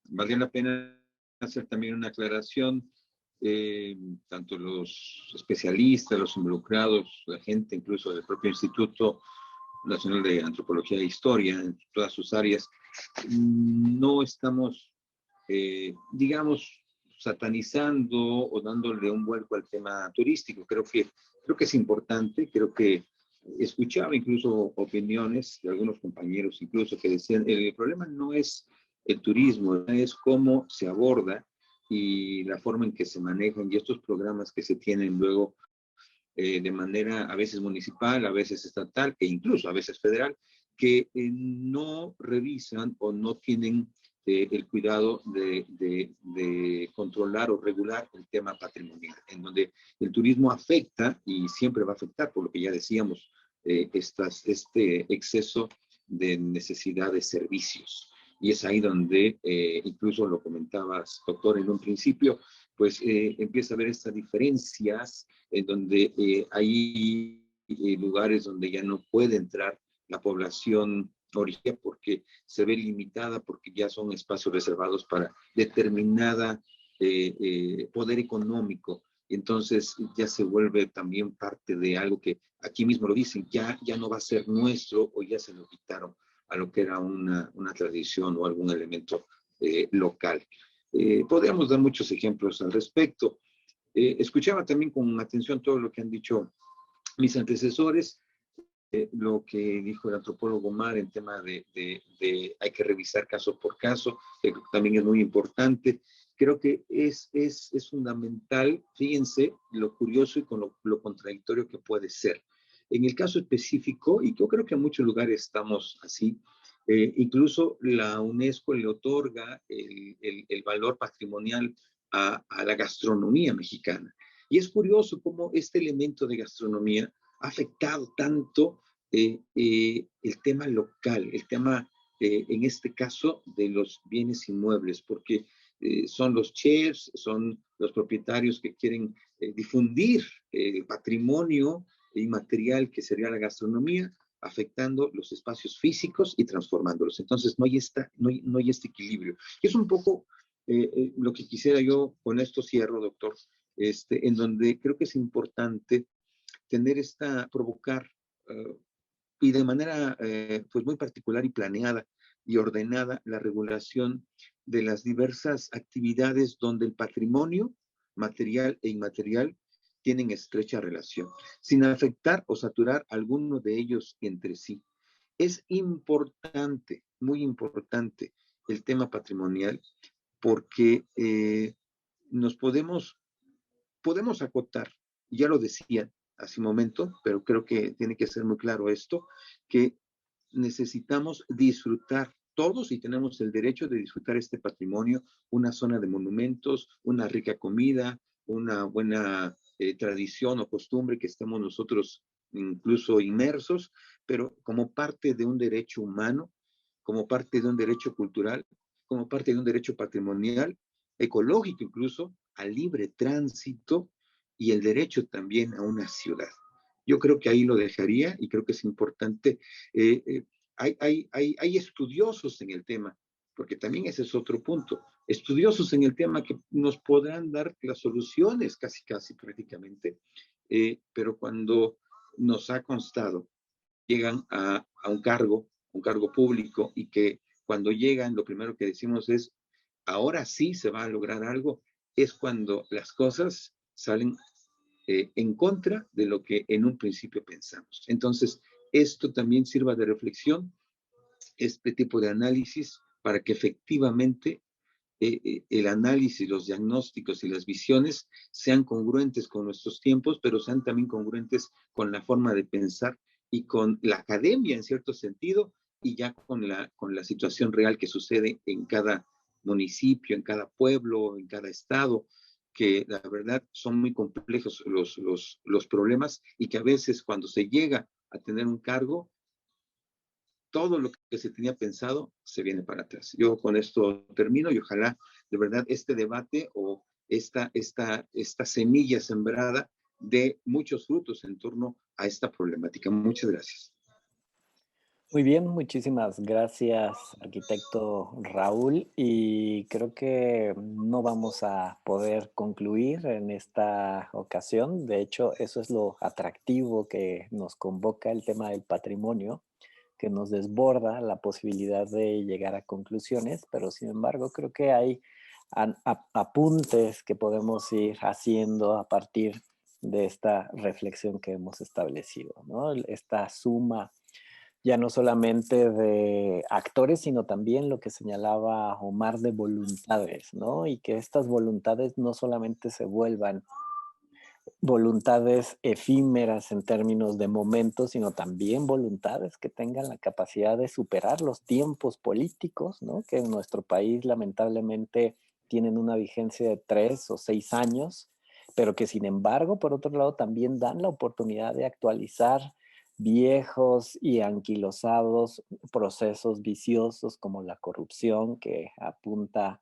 [SPEAKER 7] valdría la pena hacer también una aclaración. Tanto los especialistas, los involucrados, la gente incluso del propio Instituto Nacional de Antropología e Historia, en todas sus áreas, no estamos, digamos, satanizando o dándole un vuelco al tema turístico. Creo que es importante, creo que escuchaba incluso opiniones de algunos compañeros incluso que decían, el problema no es el turismo, es cómo se aborda y la forma en que se manejan y estos programas que se tienen luego de manera a veces municipal, a veces estatal e incluso a veces federal, que no revisan o no tienen el cuidado de controlar o regular el tema patrimonial, en donde el turismo afecta y siempre va a afectar, por lo que ya decíamos, este exceso de necesidad de servicios. Y es ahí donde, incluso lo comentabas, doctor, en un principio, pues empieza a haber estas diferencias en donde hay lugares donde ya no puede entrar la población originaria porque se ve limitada, porque ya son espacios reservados para determinada poder económico. Entonces ya se vuelve también parte de algo que aquí mismo lo dicen, ya no va a ser nuestro o ya se lo quitaron a lo que era una tradición o algún elemento local. Podríamos dar muchos ejemplos al respecto. Escuchaba también con atención todo lo que han dicho mis antecesores, lo que dijo el antropólogo Omar en tema de hay que revisar caso por caso, que también es muy importante. Creo que es fundamental, fíjense, lo curioso y con lo contradictorio que puede ser. En el caso específico, y yo creo que en muchos lugares estamos así, incluso la UNESCO le otorga el valor patrimonial a la gastronomía mexicana. Y es curioso cómo este elemento de gastronomía ha afectado tanto el tema local, el tema, en este caso, de los bienes inmuebles, porque son los chefs, son los propietarios que quieren difundir el patrimonio inmaterial que sería la gastronomía, afectando los espacios físicos y transformándolos. Entonces no hay este equilibrio. Y es un poco lo que quisiera yo, con esto cierro, doctor, en donde creo que es importante provocar y de manera pues muy particular y planeada y ordenada la regulación de las diversas actividades donde el patrimonio material e inmaterial tienen estrecha relación, sin afectar o saturar alguno de ellos entre sí. Es importante, muy importante, el tema patrimonial porque nos podemos acotar, ya lo decía hace un momento, pero creo que tiene que ser muy claro esto, que necesitamos disfrutar todos y tenemos el derecho de disfrutar este patrimonio, una zona de monumentos, una rica comida, una buena tradición o costumbre que estemos nosotros incluso inmersos, pero como parte de un derecho humano, como parte de un derecho cultural, como parte de un derecho patrimonial, ecológico incluso, al libre tránsito y el derecho también a una ciudad. Yo creo que ahí lo dejaría y creo que es importante. Hay estudiosos en el tema, porque también ese es otro punto. Estudiosos en el tema que nos podrán dar las soluciones casi prácticamente, pero cuando nos ha constado, llegan a un cargo público y que cuando llegan lo primero que decimos es, ahora sí se va a lograr algo, es cuando las cosas salen en contra de lo que en un principio pensamos. Entonces, esto también sirva de reflexión, este tipo de análisis, para que efectivamente el análisis, los diagnósticos y las visiones sean congruentes con nuestros tiempos, pero sean también congruentes con la forma de pensar y con la academia en cierto sentido, y ya con la situación real que sucede en cada municipio, en cada pueblo, en cada estado, que la verdad son muy complejos los problemas y que a veces cuando se llega a tener un cargo, todo lo que se tenía pensado se viene para atrás. Yo con esto termino y ojalá de verdad este debate o esta semilla sembrada dé muchos frutos en torno a esta problemática. Muchas gracias.
[SPEAKER 1] Muy bien, muchísimas gracias, arquitecto Raúl. Y creo que no vamos a poder concluir en esta ocasión. De hecho, eso es lo atractivo que nos convoca el tema del patrimonio, que nos desborda la posibilidad de llegar a conclusiones, pero sin embargo creo que hay apuntes que podemos ir haciendo a partir de esta reflexión que hemos establecido, ¿no? Esta suma ya no solamente de actores, sino también lo que señalaba Omar de voluntades, ¿no? Y que estas voluntades no solamente se vuelvan voluntades efímeras en términos de momentos, sino también voluntades que tengan la capacidad de superar los tiempos políticos, ¿no? Que en nuestro país lamentablemente tienen una vigencia de 3 o 6 años, pero que sin embargo, por otro lado, también dan la oportunidad de actualizar viejos y anquilosados procesos viciosos como la corrupción que apunta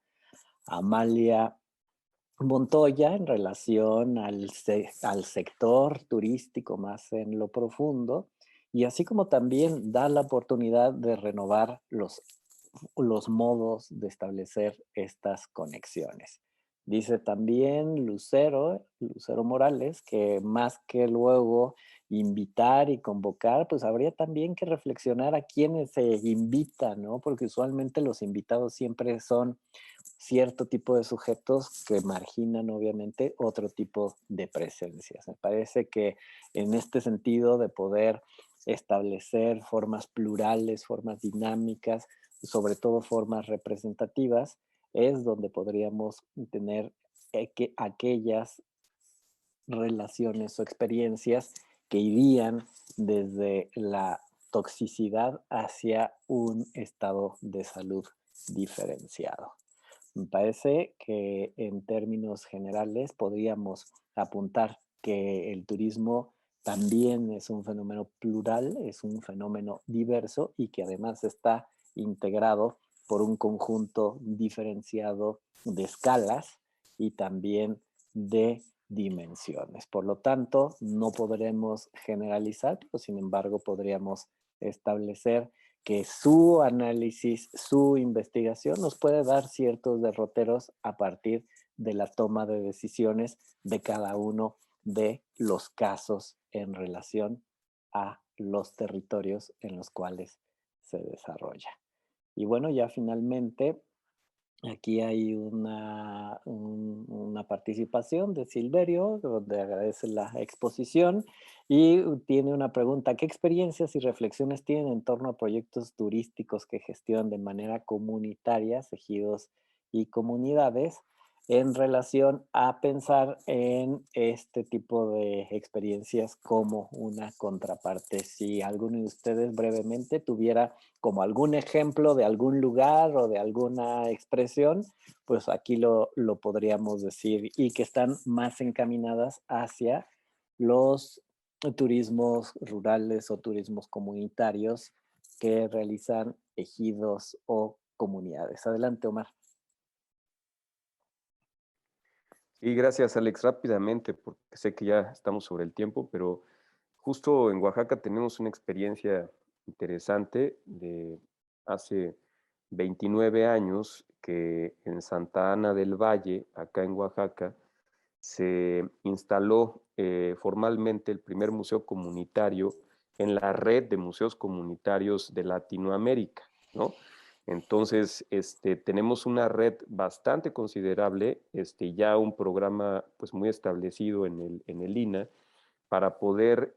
[SPEAKER 1] Amalia Montoya en relación al sector turístico más en lo profundo, y así como también da la oportunidad de renovar los modos de establecer estas conexiones. Dice también Lucero Morales, que más que luego invitar y convocar, pues habría también que reflexionar a quienes se invitan, ¿no? Porque usualmente los invitados siempre son cierto tipo de sujetos que marginan obviamente otro tipo de presencias. Me parece que en este sentido de poder establecer formas plurales, formas dinámicas, sobre todo formas representativas, es donde podríamos tener aquellas relaciones o experiencias que irían desde la toxicidad hacia un estado de salud diferenciado. Me parece que en términos generales podríamos apuntar que el turismo también es un fenómeno plural, es un fenómeno diverso y que además está integrado por un conjunto diferenciado de escalas y también de dimensiones. Por lo tanto, no podremos generalizar, pero sin embargo podríamos establecer que su análisis, su investigación nos puede dar ciertos derroteros a partir de la toma de decisiones de cada uno de los casos en relación a los territorios en los cuales se desarrolla. Y bueno, ya finalmente aquí hay una participación de Silverio, donde agradece la exposición y tiene una pregunta: ¿qué experiencias y reflexiones tienen en torno a proyectos turísticos que gestionan de manera comunitaria ejidos y comunidades en relación a pensar en este tipo de experiencias como una contraparte? Si alguno de ustedes brevemente tuviera como algún ejemplo de algún lugar o de alguna expresión, pues aquí lo podríamos decir, y que están más encaminadas hacia los turismos rurales o turismos comunitarios que realizan ejidos o comunidades. Adelante, Omar.
[SPEAKER 2] Y gracias, Alex. Rápidamente, porque sé que ya estamos sobre el tiempo, pero justo en Oaxaca tenemos una experiencia interesante de hace 29 años que en Santa Ana del Valle, acá en Oaxaca, se instaló formalmente el primer museo comunitario en la red de museos comunitarios de Latinoamérica, ¿no? Entonces, tenemos una red bastante considerable, ya un programa pues, muy establecido en el INAH para poder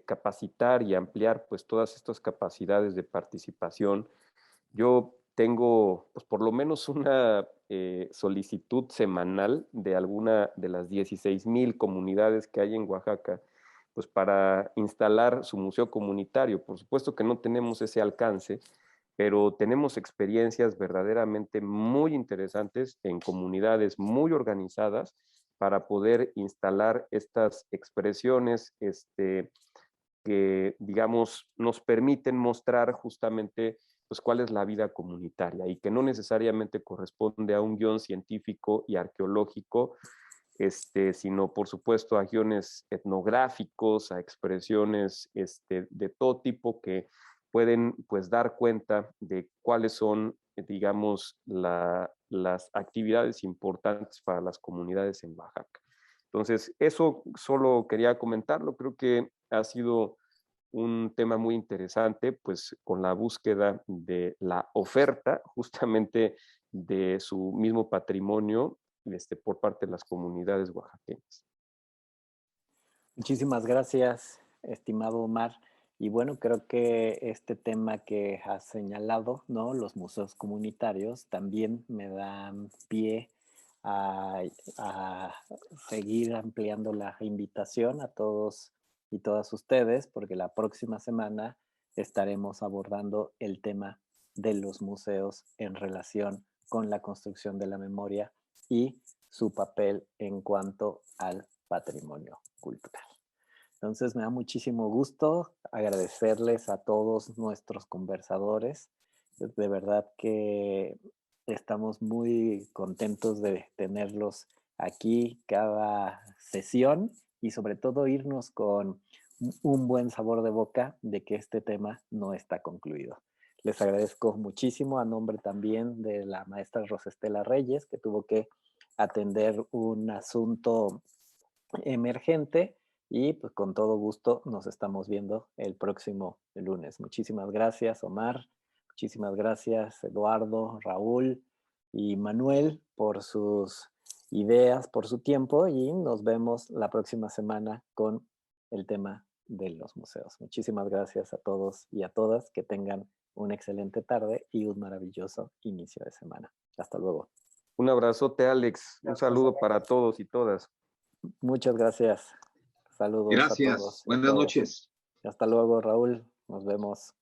[SPEAKER 2] capacitar y ampliar pues, todas estas capacidades de participación. Yo tengo pues, por lo menos una solicitud semanal de alguna de las 16,000 comunidades que hay en Oaxaca, pues para instalar su museo comunitario. Por supuesto que no tenemos ese alcance, pero tenemos experiencias verdaderamente muy interesantes en comunidades muy organizadas para poder instalar estas expresiones que, digamos, nos permiten mostrar justamente pues, cuál es la vida comunitaria y que no necesariamente corresponde a un guión científico y arqueológico, sino por supuesto a guiones etnográficos, a expresiones de todo tipo que pueden pues dar cuenta de cuáles son, digamos, las actividades importantes para las comunidades en Oaxaca. Entonces, eso solo quería comentarlo. Creo que ha sido un tema muy interesante, pues con la búsqueda de la oferta justamente de su mismo patrimonio por parte de las comunidades oaxaqueñas.
[SPEAKER 1] Muchísimas gracias, estimado Omar. Y bueno, creo que este tema que has señalado, ¿no? Los museos comunitarios también me dan pie a seguir ampliando la invitación a todos y todas ustedes, porque la próxima semana estaremos abordando el tema de los museos en relación con la construcción de la memoria y su papel en cuanto al patrimonio cultural. Entonces me da muchísimo gusto agradecerles a todos nuestros conversadores. De verdad que estamos muy contentos de tenerlos aquí cada sesión y sobre todo irnos con un buen sabor de boca de que este tema no está concluido. Les agradezco muchísimo a nombre también de la maestra Rosestela Reyes, que tuvo que atender un asunto emergente, y pues con todo gusto nos estamos viendo el próximo lunes. Muchísimas gracias, Omar. Muchísimas gracias, Eduardo, Raúl y Manuel, por sus ideas, por su tiempo, y nos vemos la próxima semana con el tema de los museos. Muchísimas gracias a todos y a todas. Que tengan una excelente tarde y un maravilloso inicio de semana. Hasta luego.
[SPEAKER 2] Un abrazote, Alex. Un saludo para todos y todas.
[SPEAKER 1] Muchas gracias. Saludos
[SPEAKER 7] Gracias.
[SPEAKER 1] a todos.
[SPEAKER 7] Buenas noches.
[SPEAKER 1] Hasta luego, Raúl. Nos vemos.